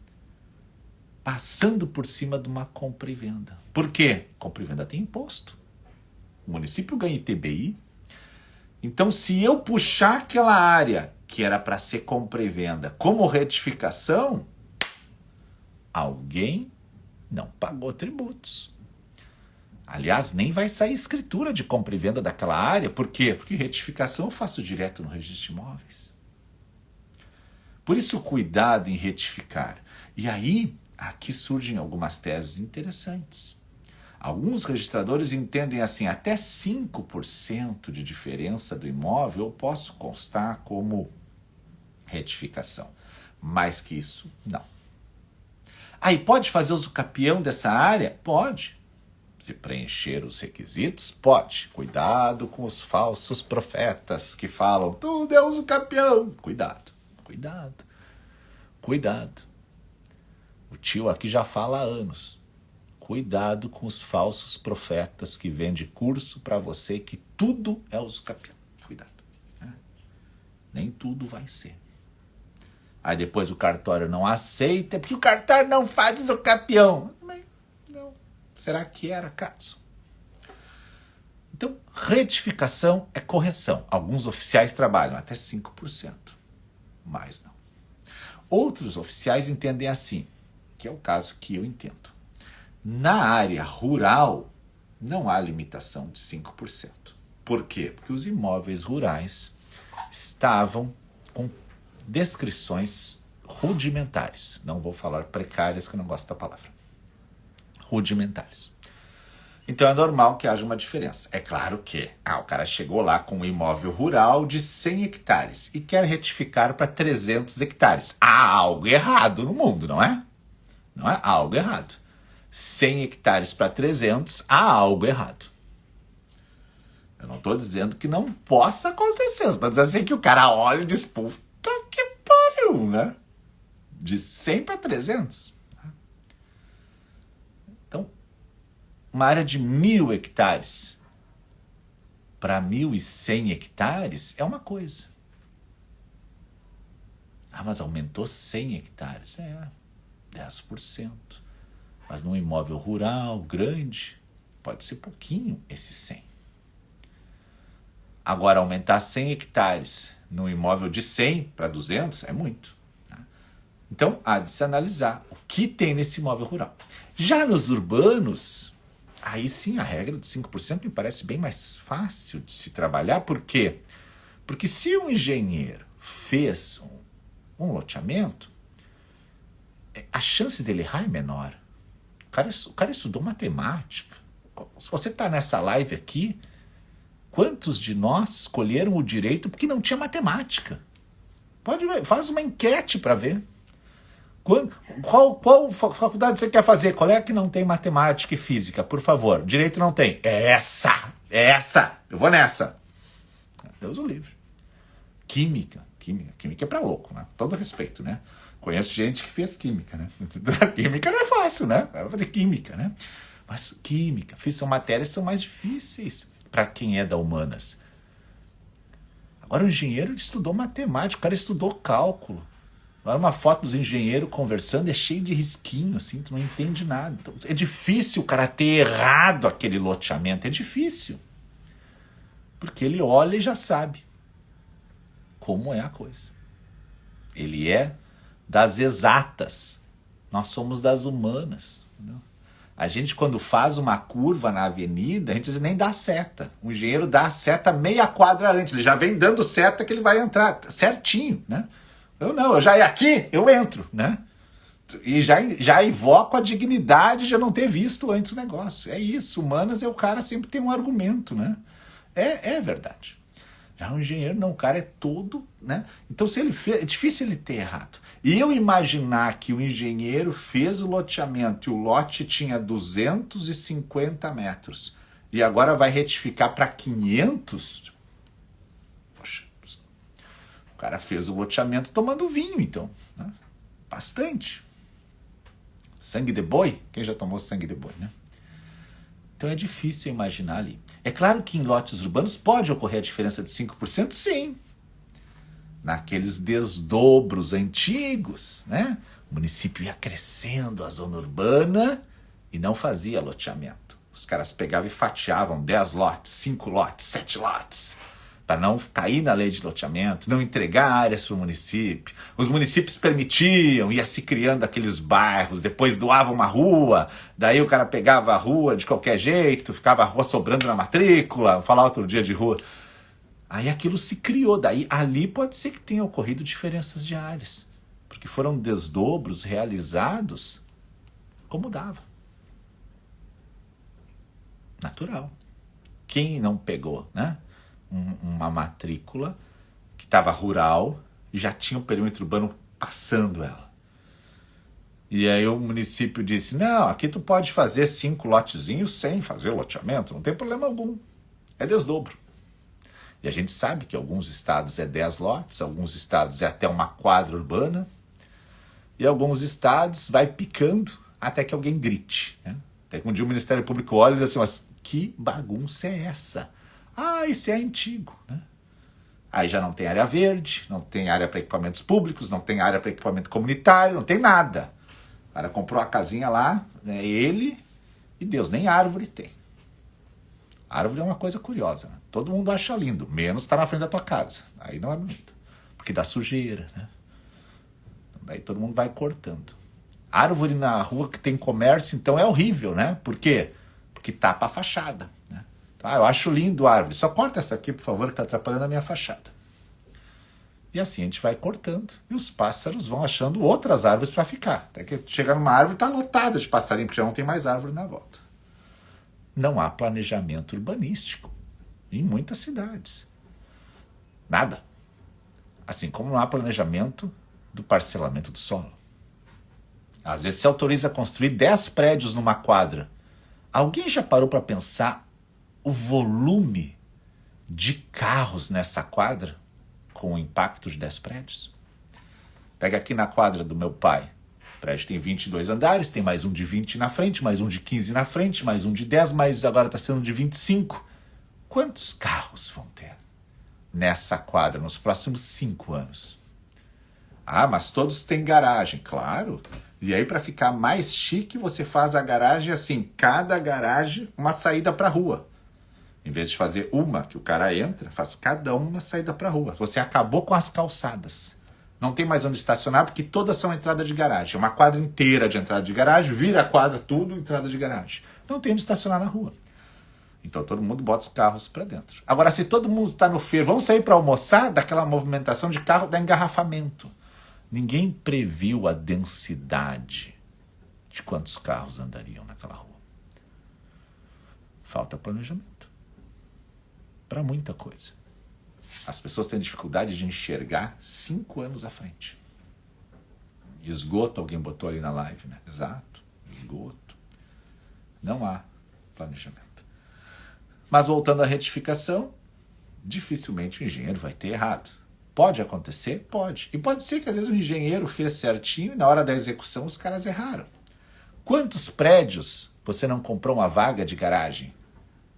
passando por cima de uma compra e venda. Por quê? Compra e venda tem imposto. O município ganha ITBI. Então, se eu puxar aquela área que era para ser compra e venda como retificação, alguém não pagou tributos. Aliás, nem vai sair escritura de compra e venda daquela área. Por quê? Porque retificação eu faço direto no registro de imóveis. Por isso, cuidado em retificar. E aí, aqui surgem algumas teses interessantes. Alguns registradores entendem assim, até 5% de diferença do imóvel eu posso constar como retificação. Mais que isso, não. Aí pode fazer uso capião dessa área? Pode. Se preencher os requisitos, pode. Cuidado com os falsos profetas que falam, tudo é uso capião. Cuidado, cuidado, cuidado. O tio aqui já fala há anos. Cuidado com os falsos profetas que vendem curso para você que tudo é uso capião. Cuidado. Né? Nem tudo vai ser. Aí depois o cartório não aceita, porque o cartório não faz o capião. Mas não. Será que era caso? Então, retificação é correção. Alguns oficiais trabalham até 5%. Mais não. Outros oficiais entendem assim, que é o caso que eu entendo. Na área rural, não há limitação de 5%. Por quê? Porque os imóveis rurais estavam com descrições rudimentares. Não vou falar precárias, que eu não gosto da palavra. Rudimentares. Então é normal que haja uma diferença. É claro que o cara chegou lá com um imóvel rural de 100 hectares e quer retificar para 300 hectares. Há algo errado no mundo, não é? Não é? Há algo errado. 100 hectares para 300, há algo errado. Eu não estou dizendo que não possa acontecer. Eu estou dizendo assim que o cara olha e diz, puta que pariu, né? De 100 para 300. Então, uma área de 1.000 hectares para 1.100 hectares é uma coisa. Mas aumentou 100 hectares. 10%. Mas num imóvel rural, grande, pode ser pouquinho esse 100. Agora, aumentar 100 hectares num imóvel de 100 para 200 é muito. Tá? Então, há de se analisar o que tem nesse imóvel rural. Já nos urbanos, aí sim a regra de 5% me parece bem mais fácil de se trabalhar. Por quê? Porque se um engenheiro fez um loteamento, a chance dele errar é menor. O cara estudou matemática. Se você está nessa live aqui, quantos de nós escolheram o direito porque não tinha matemática? Pode ver, faz uma enquete para ver. Qual faculdade você quer fazer? Qual é que não tem matemática e física? Por favor, direito não tem. É essa. Eu vou nessa. Deus o livre. Química é para louco, né? Todo respeito, né? Conheço gente que fez química, né? Química não é fácil, né? Vai fazer química, né? Mas química, são matérias que são mais difíceis para quem é da humanas. Agora o engenheiro estudou matemática, o cara estudou cálculo. Agora uma foto dos engenheiros conversando é cheio de risquinho, assim, tu não entende nada. Então, é difícil o cara ter errado aquele loteamento, é difícil. Porque ele olha e já sabe como é a coisa. Ele é das exatas. Nós somos das humanas. Entendeu? A gente, quando faz uma curva na avenida, a gente nem dá seta. O engenheiro dá a seta meia quadra antes. Ele já vem dando seta que ele vai entrar certinho, né? Eu já é aqui, eu entro, né? E já invoco a dignidade de eu não ter visto antes o negócio. É isso, humanas o cara sempre tem um argumento, né? É verdade. Já um engenheiro, não, o cara é todo, né? Então, se ele fez, é difícil ele ter errado. E eu imaginar que o engenheiro fez o loteamento e o lote tinha 250 metros e agora vai retificar para 500, poxa, o cara fez o loteamento tomando vinho, então, né? Bastante. Sangue de boi? Quem já tomou sangue de boi, né? Então é difícil imaginar ali. É claro que em lotes urbanos pode ocorrer a diferença de 5%, sim. Naqueles desdobros antigos, né? O município ia crescendo a zona urbana e não fazia loteamento. Os caras pegavam e fatiavam 10 lotes, 5 lotes, 7 lotes, para não cair na lei de loteamento, não entregar áreas para o município. Os municípios permitiam, ia se criando aqueles bairros, depois doava uma rua, daí o cara pegava a rua de qualquer jeito, ficava a rua sobrando na matrícula, vou falar outro dia de rua. Aí aquilo se criou, daí ali pode ser que tenha ocorrido diferenças de áreas, porque foram desdobros realizados como dava. Natural. Quem não pegou, né? Uma matrícula que estava rural e já tinha um perímetro urbano passando ela. E aí o município disse, não, aqui tu pode fazer 5 lotezinhos sem fazer loteamento, não tem problema algum. É desdobro. E a gente sabe que alguns estados é 10 lotes, alguns estados é até uma quadra urbana, e alguns estados vai picando até que alguém grite. Né? Até que um dia o Ministério Público olha e diz assim, mas que bagunça é essa? Ah, isso é antigo. Né? Aí já não tem área verde, não tem área para equipamentos públicos, não tem área para equipamento comunitário, não tem nada. O cara comprou a casinha lá, né, ele e Deus, nem árvore tem. Árvore é uma coisa curiosa, né? Todo mundo acha lindo, menos estar na frente da tua casa. Aí não é bonito, porque dá sujeira, né? Então, daí todo mundo vai cortando. Árvore na rua que tem comércio, então é horrível, né? Por quê? Porque tapa a fachada, né? Ah, eu acho lindo a árvore. Só corta essa aqui, por favor, que está atrapalhando a minha fachada. E assim a gente vai cortando e os pássaros vão achando outras árvores para ficar. Até que chegar numa árvore está lotada de passarinho, porque já não tem mais árvore na volta. Não há planejamento urbanístico em muitas cidades. Nada. Assim como não há planejamento do parcelamento do solo. Às vezes se autoriza a construir 10 prédios numa quadra. Alguém já parou para pensar o volume de carros nessa quadra com o impacto de 10 prédios? Pega aqui na quadra do meu pai. O prédio tem 22 andares, tem mais um de 20 na frente, mais um de 15 na frente, mais um de 10, mas agora está sendo de 25. Quantos carros vão ter nessa quadra nos próximos 5 anos? Ah, mas todos têm garagem, claro. E aí, para ficar mais chique, você faz a garagem assim, cada garagem uma saída para a rua. Em vez de fazer uma que o cara entra, faz cada uma saída para a rua. Você acabou com as calçadas. Não tem mais onde estacionar, porque todas são entrada de garagem. Uma quadra inteira de entrada de garagem, vira a quadra tudo entrada de garagem. Não tem onde estacionar na rua. Então todo mundo bota os carros para dentro. Agora, se todo mundo está no feiro, vamos sair para almoçar, daquela movimentação de carro, dá engarrafamento. Ninguém previu a densidade de quantos carros andariam naquela rua. Falta planejamento. Para muita coisa. As pessoas têm dificuldade de enxergar 5 anos à frente. Esgoto, alguém botou ali na live, né? Exato, esgoto. Não há planejamento. Mas voltando à retificação, dificilmente o engenheiro vai ter errado. Pode acontecer? Pode. E pode ser que às vezes o engenheiro fez certinho e na hora da execução os caras erraram. Quantos prédios você não comprou uma vaga de garagem?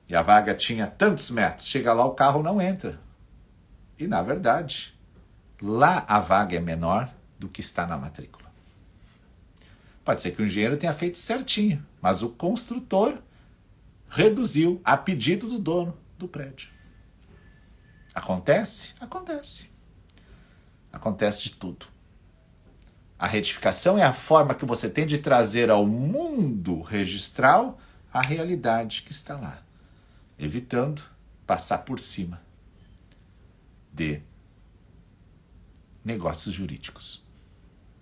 E a vaga tinha tantos metros. Chega lá, o carro não entra. E, na verdade, lá a vaga é menor do que está na matrícula. Pode ser que o engenheiro tenha feito certinho, mas o construtor reduziu a pedido do dono do prédio. Acontece? Acontece. Acontece de tudo. A retificação é a forma que você tem de trazer ao mundo registral a realidade que está lá, evitando passar por cima de negócios jurídicos.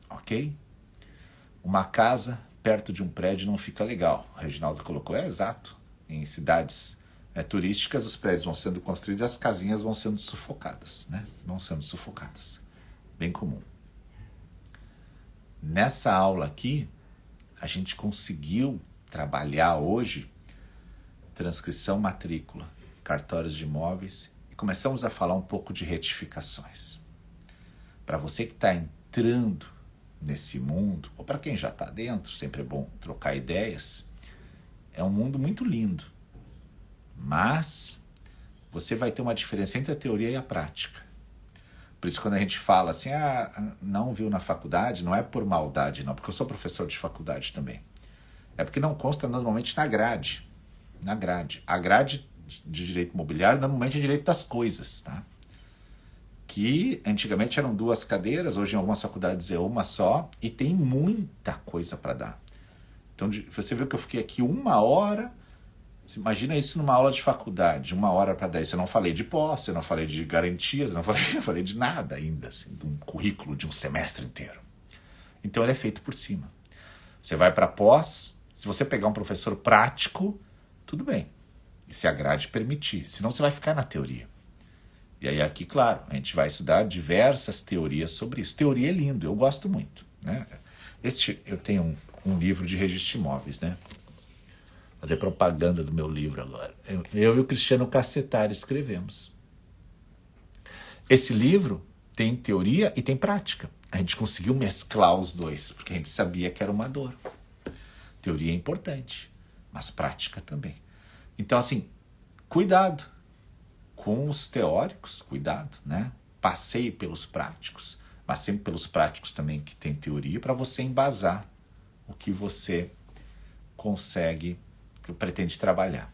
Ok? Uma casa perto de um prédio não fica legal. O Reginaldo colocou, é exato. Em cidades turísticas, os prédios vão sendo construídos e as casinhas vão sendo sufocadas, né? Vão sendo sufocadas. Bem comum. Nessa aula aqui, a gente conseguiu trabalhar hoje transcrição matrícula, cartórios de imóveis, e começamos a falar um pouco de retificações. Para você que está entrando nesse mundo, ou para quem já está dentro, sempre é bom trocar ideias, é um mundo muito lindo, mas você vai ter uma diferença entre a teoria e a prática. Por isso, quando a gente fala assim, não viu na faculdade, não é por maldade, não, porque eu sou professor de faculdade também. É porque não consta normalmente na grade. Na grade. A grade de direito imobiliário normalmente é direito das coisas, tá? Que antigamente eram 2 cadeiras, hoje em algumas faculdades é uma só, e tem muita coisa para dar. Então, você viu que eu fiquei aqui 1 hora, você imagina isso numa aula de faculdade, 1 hora para dar isso. Eu não falei de posse, eu não falei de garantias, eu falei de nada ainda, assim, de um currículo de um semestre inteiro. Então ele é feito por cima. Você vai para pós, se você pegar um professor prático, tudo bem, e se a grade permitir, senão você vai ficar na teoria. E aí aqui, claro, a gente vai estudar diversas teorias sobre isso. Teoria é lindo, eu gosto muito, né? Eu tenho um livro de registro de imóveis, né? Fazer propaganda do meu livro agora. Eu e o Cristiano Cassetari escrevemos. Esse livro tem teoria e tem prática. A gente conseguiu mesclar os dois, porque a gente sabia que era uma dor. Teoria é importante, mas prática também. Então, assim, cuidado com os teóricos, cuidado, né? Passeie pelos práticos, mas sempre pelos práticos também que tem teoria, para você embasar o que você consegue, que pretende trabalhar.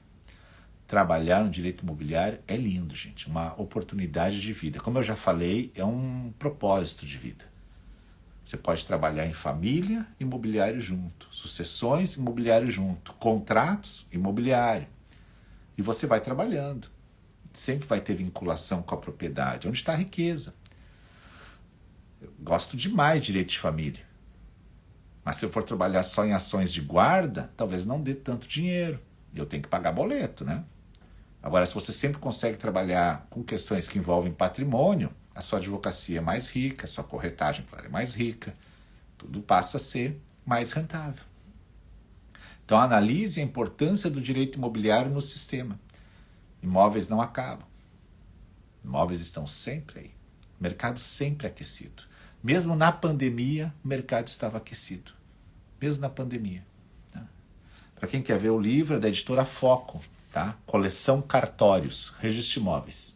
Trabalhar no direito imobiliário é lindo, gente, uma oportunidade de vida. Como eu já falei, é um propósito de vida. Você pode trabalhar em família, imobiliário junto, sucessões, imobiliário junto, contratos, imobiliário. E você vai trabalhando. Sempre vai ter vinculação com a propriedade. Onde está a riqueza? Eu gosto demais de direito de família. Mas se eu for trabalhar só em ações de guarda, talvez não dê tanto dinheiro. E eu tenho que pagar boleto, né? Agora, se você sempre consegue trabalhar com questões que envolvem patrimônio, a sua advocacia é mais rica, a sua corretagem é mais rica, tudo passa a ser mais rentável. Então, analise a importância do direito imobiliário no sistema. Imóveis não acabam. Imóveis estão sempre aí. Mercado sempre aquecido. Mesmo na pandemia, o mercado estava aquecido. Mesmo na pandemia. Tá? Para quem quer ver o livro, é da editora Foco. Tá? Coleção Cartórios, Registro de Imóveis.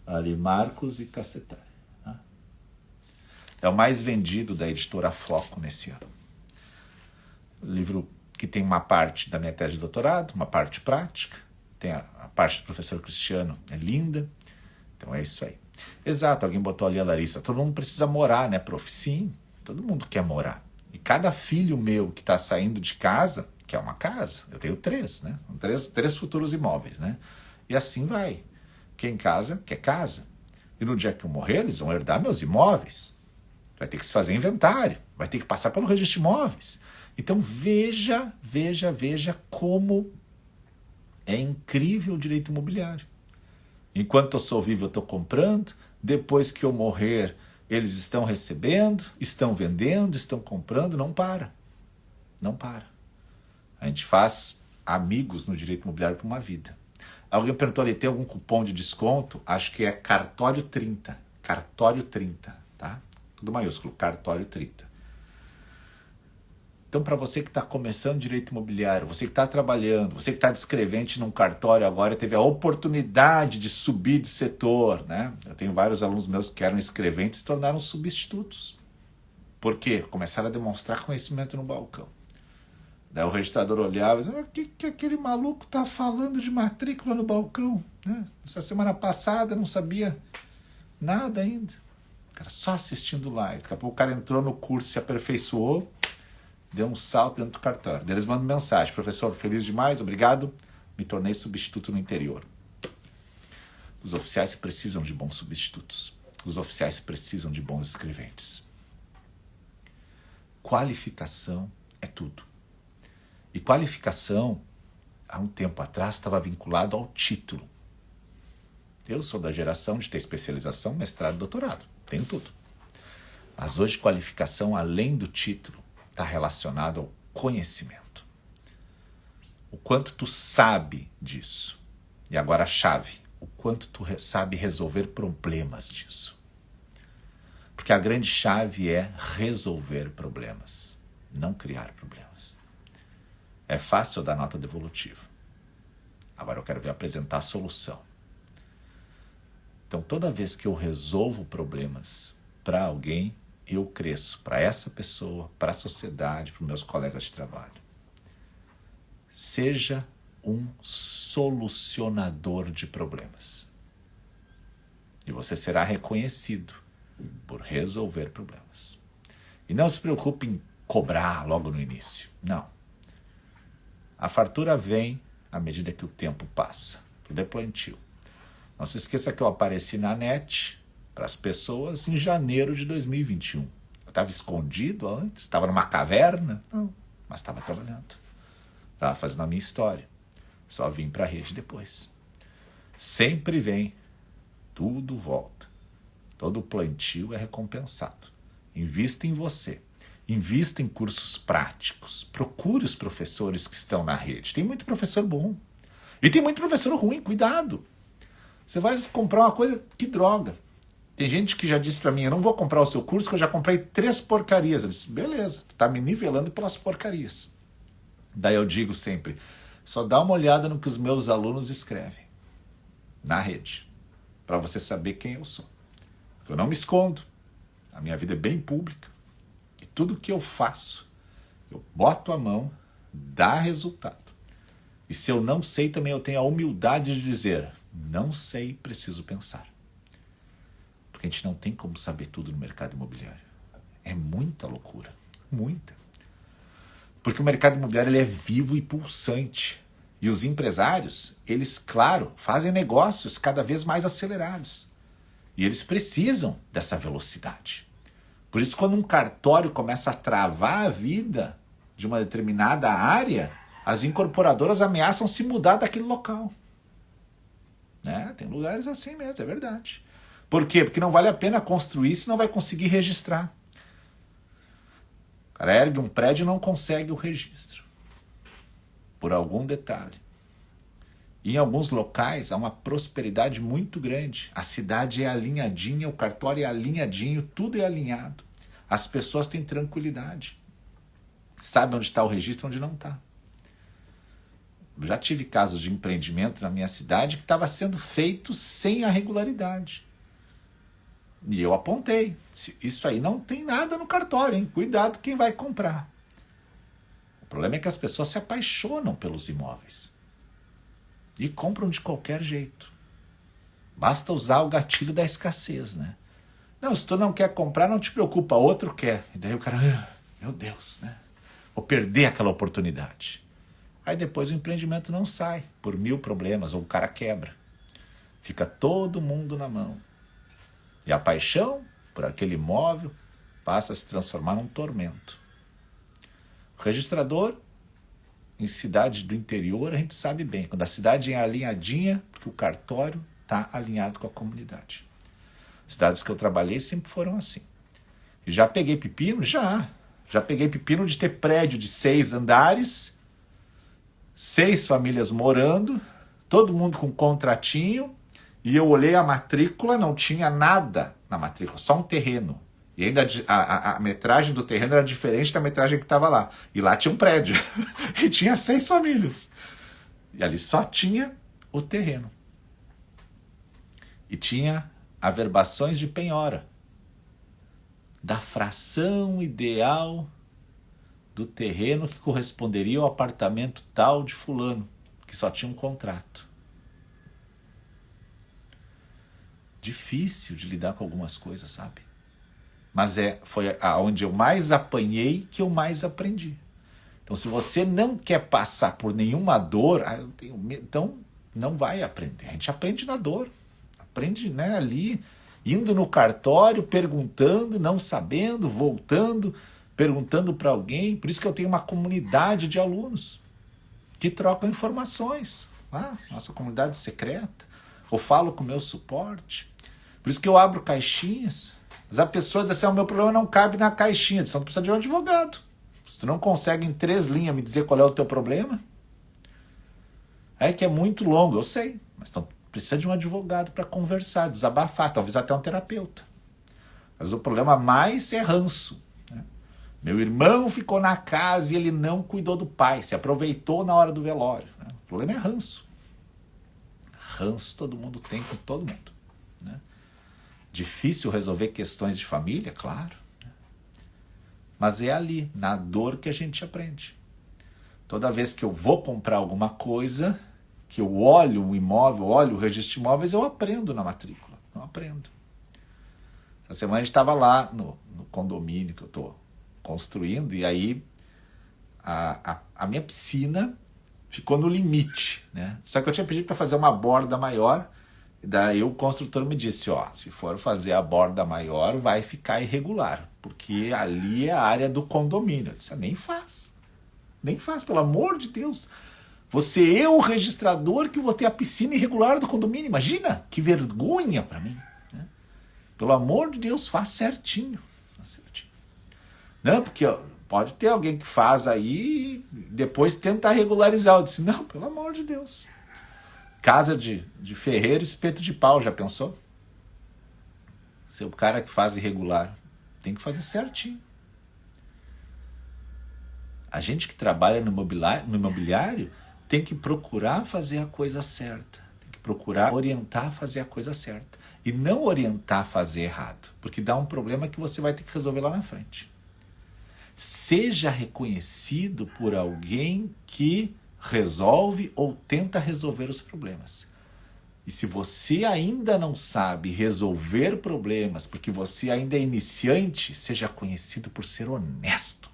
Ali, Marcos e Cassetari. Tá? É o mais vendido da editora Foco nesse ano. Livro que tem uma parte da minha tese de doutorado, uma parte prática. Tem a parte do professor Cristiano, é linda. Então é isso aí. Exato, alguém botou ali a Larissa. Todo mundo precisa morar, né, prof? Sim, todo mundo quer morar. E cada filho meu que está saindo de casa quer uma casa. Eu tenho 3, né? Três futuros imóveis, né? E assim vai. Quem casa, quer casa. E no dia que eu morrer, eles vão herdar meus imóveis. Vai ter que se fazer inventário. Vai ter que passar pelo registro de imóveis. Então veja como é incrível o direito imobiliário. Enquanto eu sou vivo, eu estou comprando. Depois que eu morrer, eles estão recebendo, estão vendendo, estão comprando. Não para. Não para. A gente faz amigos no direito imobiliário por uma vida. Alguém perguntou ali, tem algum cupom de desconto? Acho que é Cartório 30. Cartório 30, tá? Tudo maiúsculo, Cartório 30. Então, para você que está começando direito imobiliário, você que está trabalhando, você que está de escrevente num cartório agora, teve a oportunidade de subir de setor, né? Eu tenho vários alunos meus que eram escreventes e se tornaram substitutos. Por quê? Começaram a demonstrar conhecimento no balcão. Daí o registrador olhava e dizia, o que aquele maluco está falando de matrícula no balcão? Né? Essa semana passada não sabia nada ainda. O cara só assistindo live. Daqui a pouco o cara entrou no curso, se aperfeiçoou, deu um salto dentro do cartório. Daí eles mandam mensagem, professor, feliz demais, obrigado, me tornei substituto no interior. Os oficiais precisam de bons substitutos. Os oficiais precisam de bons escreventes. Qualificação é tudo. E qualificação, há um tempo atrás, estava vinculado ao título. Eu sou da geração de ter especialização, mestrado e doutorado. Tenho tudo. Mas hoje, qualificação, além do título, está relacionado ao conhecimento. O quanto tu sabe disso. E agora a chave. O quanto tu sabe resolver problemas disso. Porque a grande chave é resolver problemas, não criar problemas. É fácil dar nota devolutiva. Agora eu quero ver apresentar a solução. Então, toda vez que eu resolvo problemas para alguém, eu cresço para essa pessoa, para a sociedade, para os meus colegas de trabalho. Seja um solucionador de problemas. E você será reconhecido por resolver problemas. E não se preocupe em cobrar logo no início. Não. A fartura vem à medida que o tempo passa. Tudo é plantio. Não se esqueça que eu apareci na net para as pessoas em janeiro de 2021. Eu estava escondido antes, estava numa caverna? Não, mas estava trabalhando. Estava fazendo a minha história. Só vim para a rede depois. Sempre vem Tudo volta. Todo plantio é recompensado. Invista em você. Invista em cursos práticos. Procure os professores que estão na rede. Tem muito professor bom. E tem muito professor ruim, cuidado. Você vai comprar uma coisa, que droga. Tem gente que já disse pra mim, eu não vou comprar o seu curso, que eu já comprei 3 porcarias. Eu disse, beleza, tu tá me nivelando pelas porcarias. Daí eu digo sempre, só dá uma olhada no que os meus alunos escrevem na rede, para você saber quem eu sou. Eu não me escondo, a minha vida é bem pública, e tudo que eu faço, eu boto a mão, dá resultado. E se eu não sei também, eu tenho a humildade de dizer, não sei, preciso pensar. Porque a gente não tem como saber tudo no mercado imobiliário. É muita loucura, muita. Porque o mercado imobiliário ele é vivo e pulsante. E os empresários, eles, claro, fazem negócios cada vez mais acelerados. E eles precisam dessa velocidade. Por isso, quando um cartório começa a travar a vida de uma determinada área, as incorporadoras ameaçam se mudar daquele local. Né? Tem lugares assim mesmo, é verdade. Por quê? Porque não vale a pena construir se não vai conseguir registrar. O cara ergue um prédio e não consegue o registro. Por algum detalhe. E em alguns locais há uma prosperidade muito grande. A cidade é alinhadinha, o cartório é alinhadinho, tudo é alinhado. As pessoas têm tranquilidade. Sabem onde está o registro e onde não está. Já tive casos de empreendimento na minha cidade que estava sendo feito sem a regularidade. E eu apontei. Isso aí não tem nada no cartório, hein? Cuidado quem vai comprar. O problema é que as pessoas se apaixonam pelos imóveis. E compram de qualquer jeito. Basta usar o gatilho da escassez, né? Não, se tu não quer comprar, não te preocupa, outro quer. E daí o cara, meu Deus, né? Vou perder aquela oportunidade. Aí depois o empreendimento não sai, por 1000 problemas, ou o cara quebra. Fica todo mundo na mão. E a paixão por aquele imóvel passa a se transformar num tormento. O registrador, em cidade do interior, a gente sabe bem. Quando a cidade é alinhadinha, porque o cartório está alinhado com a comunidade. Cidades que eu trabalhei sempre foram assim. E já peguei pepino? Já. Já peguei pepino de ter prédio de 6 andares, 6 famílias morando, todo mundo com contratinho, e eu olhei a matrícula, não tinha nada na matrícula, só um terreno. E ainda a metragem do terreno era diferente da metragem que estava lá. E lá tinha um prédio. E tinha 6 famílias. E ali só tinha o terreno. E tinha averbações de penhora. Da fração ideal do terreno que corresponderia ao apartamento tal de fulano, que só tinha um contrato. Difícil de lidar com algumas coisas, sabe? Mas foi onde eu mais apanhei que eu mais aprendi. Então, se você não quer passar por nenhuma dor, eu tenho medo, então não vai aprender. A gente aprende na dor. Aprende, né, ali, indo no cartório, perguntando, não sabendo, voltando, perguntando para alguém. Por isso que eu tenho uma comunidade de alunos que trocam informações. Nossa comunidade secreta. Ou falo com o meu suporte. Por isso que eu abro caixinhas. Mas a pessoa diz assim, o meu problema não cabe na caixinha. Então tu precisa de um advogado. Se tu não consegue em 3 linhas me dizer qual é o teu problema, é que é muito longo, eu sei. Mas então precisa de um advogado para conversar, desabafar, talvez até um terapeuta. Mas o problema mais é ranço. Né? Meu irmão ficou na casa e ele não cuidou do pai, se aproveitou na hora do velório. Né? O problema é ranço. Ranço todo mundo tem com todo mundo. Né? Difícil resolver questões de família, claro. Né? Mas é ali, na dor, que a gente aprende. Toda vez que eu vou comprar alguma coisa, que eu olho o imóvel, olho o registro de imóveis, eu aprendo na matrícula. Eu aprendo. Essa semana a gente estava lá no condomínio que eu estou construindo, e aí a minha piscina ficou no limite, né? Só que eu tinha pedido para fazer uma borda maior, e daí o construtor me disse, se for fazer a borda maior, vai ficar irregular, porque ali é a área do condomínio. Eu disse, nem faz, pelo amor de Deus. Você, eu, o registrador, que vou ter a piscina irregular do condomínio. Imagina, que vergonha para mim. Né? Pelo amor de Deus, faz certinho. Faz certinho. Não, porque ó, pode ter alguém que faz aí e depois tentar regularizar. Eu disse, não, pelo amor de Deus. Casa de ferreiro, espeto de pau, já pensou? Se o cara que faz irregular tem que fazer certinho. A gente que trabalha no imobiliário tem que procurar fazer a coisa certa. Tem que procurar orientar a fazer a coisa certa. E não orientar a fazer errado. Porque dá um problema que você vai ter que resolver lá na frente. Seja reconhecido por alguém que resolve ou tenta resolver os problemas. E se você ainda não sabe resolver problemas, porque você ainda é iniciante, seja conhecido por ser honesto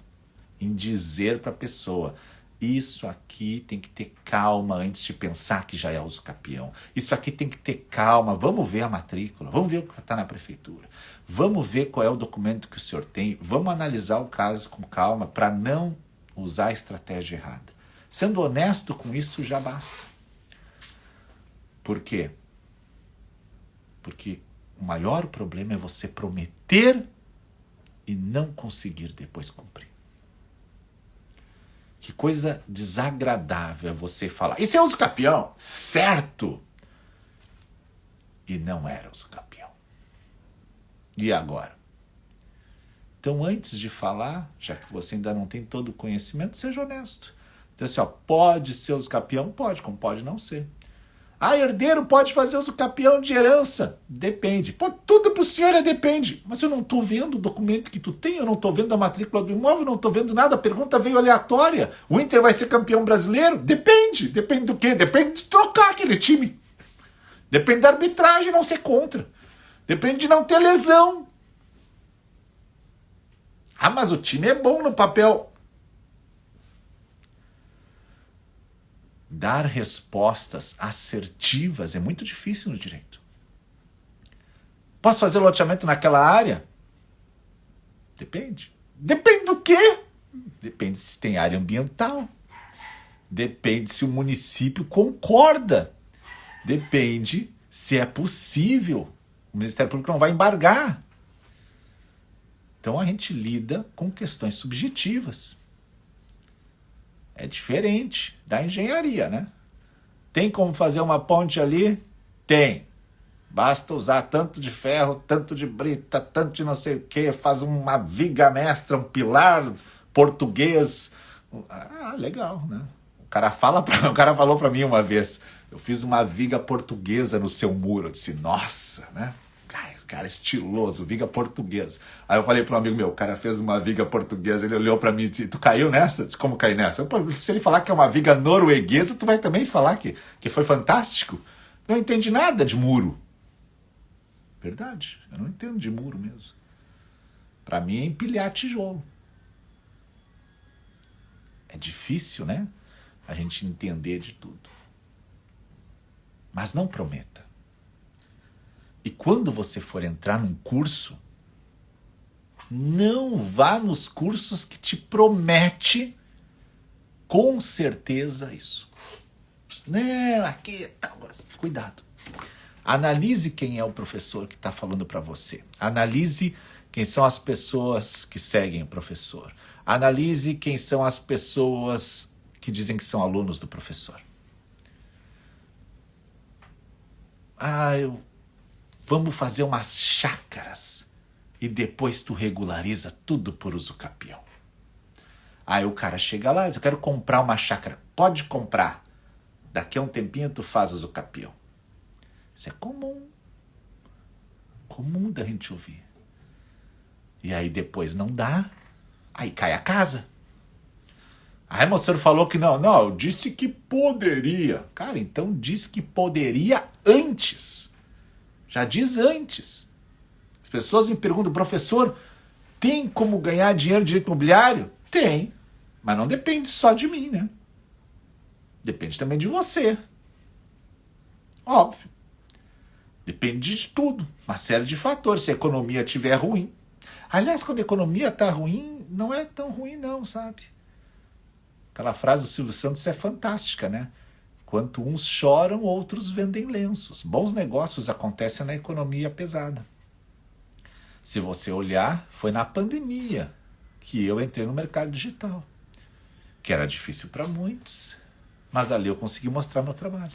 em dizer para a pessoa: isso aqui tem que ter calma antes de pensar que já é usucapião. Isso aqui tem que ter calma. Vamos ver a matrícula, vamos ver o que está na prefeitura. Vamos ver qual é o documento que o senhor tem. Vamos analisar o caso com calma para não usar a estratégia errada. Sendo honesto com isso já basta. Por quê? Porque o maior problema é você prometer e não conseguir depois cumprir. Que coisa desagradável é você falar: isso é usucapião, certo? E não era usucapião. E agora? Então, antes de falar, já que você ainda não tem todo o conhecimento, seja honesto. Então, assim, ó, pode ser usucapião? Pode, como pode não ser. Ah, herdeiro pode fazer usucapião de herança? Depende. Pô, tudo pro senhor é depende. Mas eu não estou vendo o documento que tu tem, eu não estou vendo a matrícula do imóvel, não estou vendo nada, a pergunta veio aleatória. O Inter vai ser campeão brasileiro? Depende. Depende do quê? Depende de trocar aquele time. Depende da arbitragem não ser contra. Depende de não ter lesão. Ah, mas o time é bom no papel. Dar respostas assertivas é muito difícil no direito. Posso fazer loteamento naquela área? Depende. Depende do quê? Depende se tem área ambiental. Depende se o município concorda. Depende se é possível. O Ministério Público não vai embargar. Então a gente lida com questões subjetivas. É diferente da engenharia, né? Tem como fazer uma ponte ali? Tem. Basta usar tanto de ferro, tanto de brita, tanto de não sei o quê, faz uma viga mestra, um pilar português. Ah, legal, né? O cara falou para mim uma vez: eu fiz uma viga portuguesa no seu muro. Eu disse, nossa, né? Cara, estiloso, viga portuguesa. Aí eu falei para um amigo meu: o cara fez uma viga portuguesa, ele olhou para mim e disse, tu caiu nessa? Eu disse, como cair nessa? Se ele falar que é uma viga norueguesa, tu vai também falar que foi fantástico? Não entende nada de muro. Verdade, eu não entendo de muro mesmo. Para mim é empilhar tijolo. É difícil, né? A gente entender de tudo. Mas não prometa. E quando você for entrar num curso, não vá nos cursos que te promete com certeza isso. Não, aqui tá. Cuidado. Analise quem é o professor que está falando para você. Analise quem são as pessoas que seguem o professor. Analise quem são as pessoas que dizem que são alunos do professor. Vamos fazer umas chácaras e depois tu regulariza tudo por usucapião. Aí o cara chega lá, eu quero comprar uma chácara. Pode comprar. Daqui a um tempinho tu faz usucapião. Isso é comum. Comum da gente ouvir. E aí depois não dá. Aí cai a casa. Aí o senhor falou que não. Não, eu disse que poderia. Cara, então diz que poderia antes. Já diz antes. As pessoas me perguntam, professor, tem como ganhar dinheiro de direito imobiliário? Tem, mas não depende só de mim, né? Depende também de você. Óbvio. Depende de tudo, uma série de fatores. Se a economia estiver ruim. Aliás, quando a economia está ruim, não é tão ruim não, sabe? Aquela frase do Silvio Santos é fantástica, né? Enquanto uns choram, outros vendem lenços. Bons negócios acontecem na economia pesada. Se você olhar, foi na pandemia que eu entrei no mercado digital, que era difícil para muitos, mas ali eu consegui mostrar meu trabalho.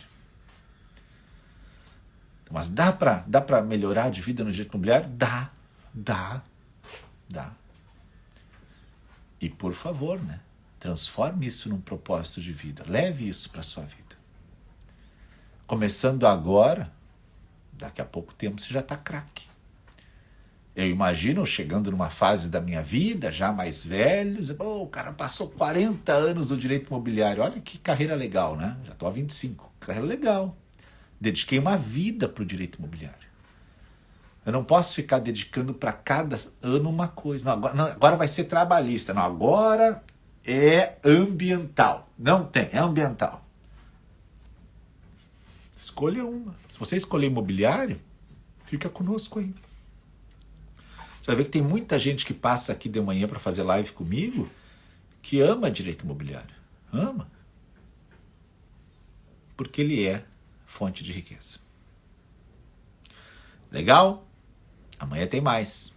Mas dá para melhorar de vida no direito imobiliário? Dá. E por favor, né? Transforme isso num propósito de vida. Leve isso para a sua vida. Começando agora, daqui a pouco tempo você já está craque. Eu imagino chegando numa fase da minha vida, já mais velho, o cara passou 40 anos do direito imobiliário. Olha que carreira legal, né? Já estou há 25. Carreira legal. Dediquei uma vida para o direito imobiliário. Eu não posso ficar dedicando para cada ano uma coisa. Não, agora vai ser trabalhista. Não, agora é ambiental. Não tem, é ambiental. Escolha uma. Se você escolher imobiliário, fica conosco aí. Você vai ver que tem muita gente que passa aqui de manhã para fazer live comigo que ama direito imobiliário. Ama. Porque ele é fonte de riqueza. Legal? Amanhã tem mais.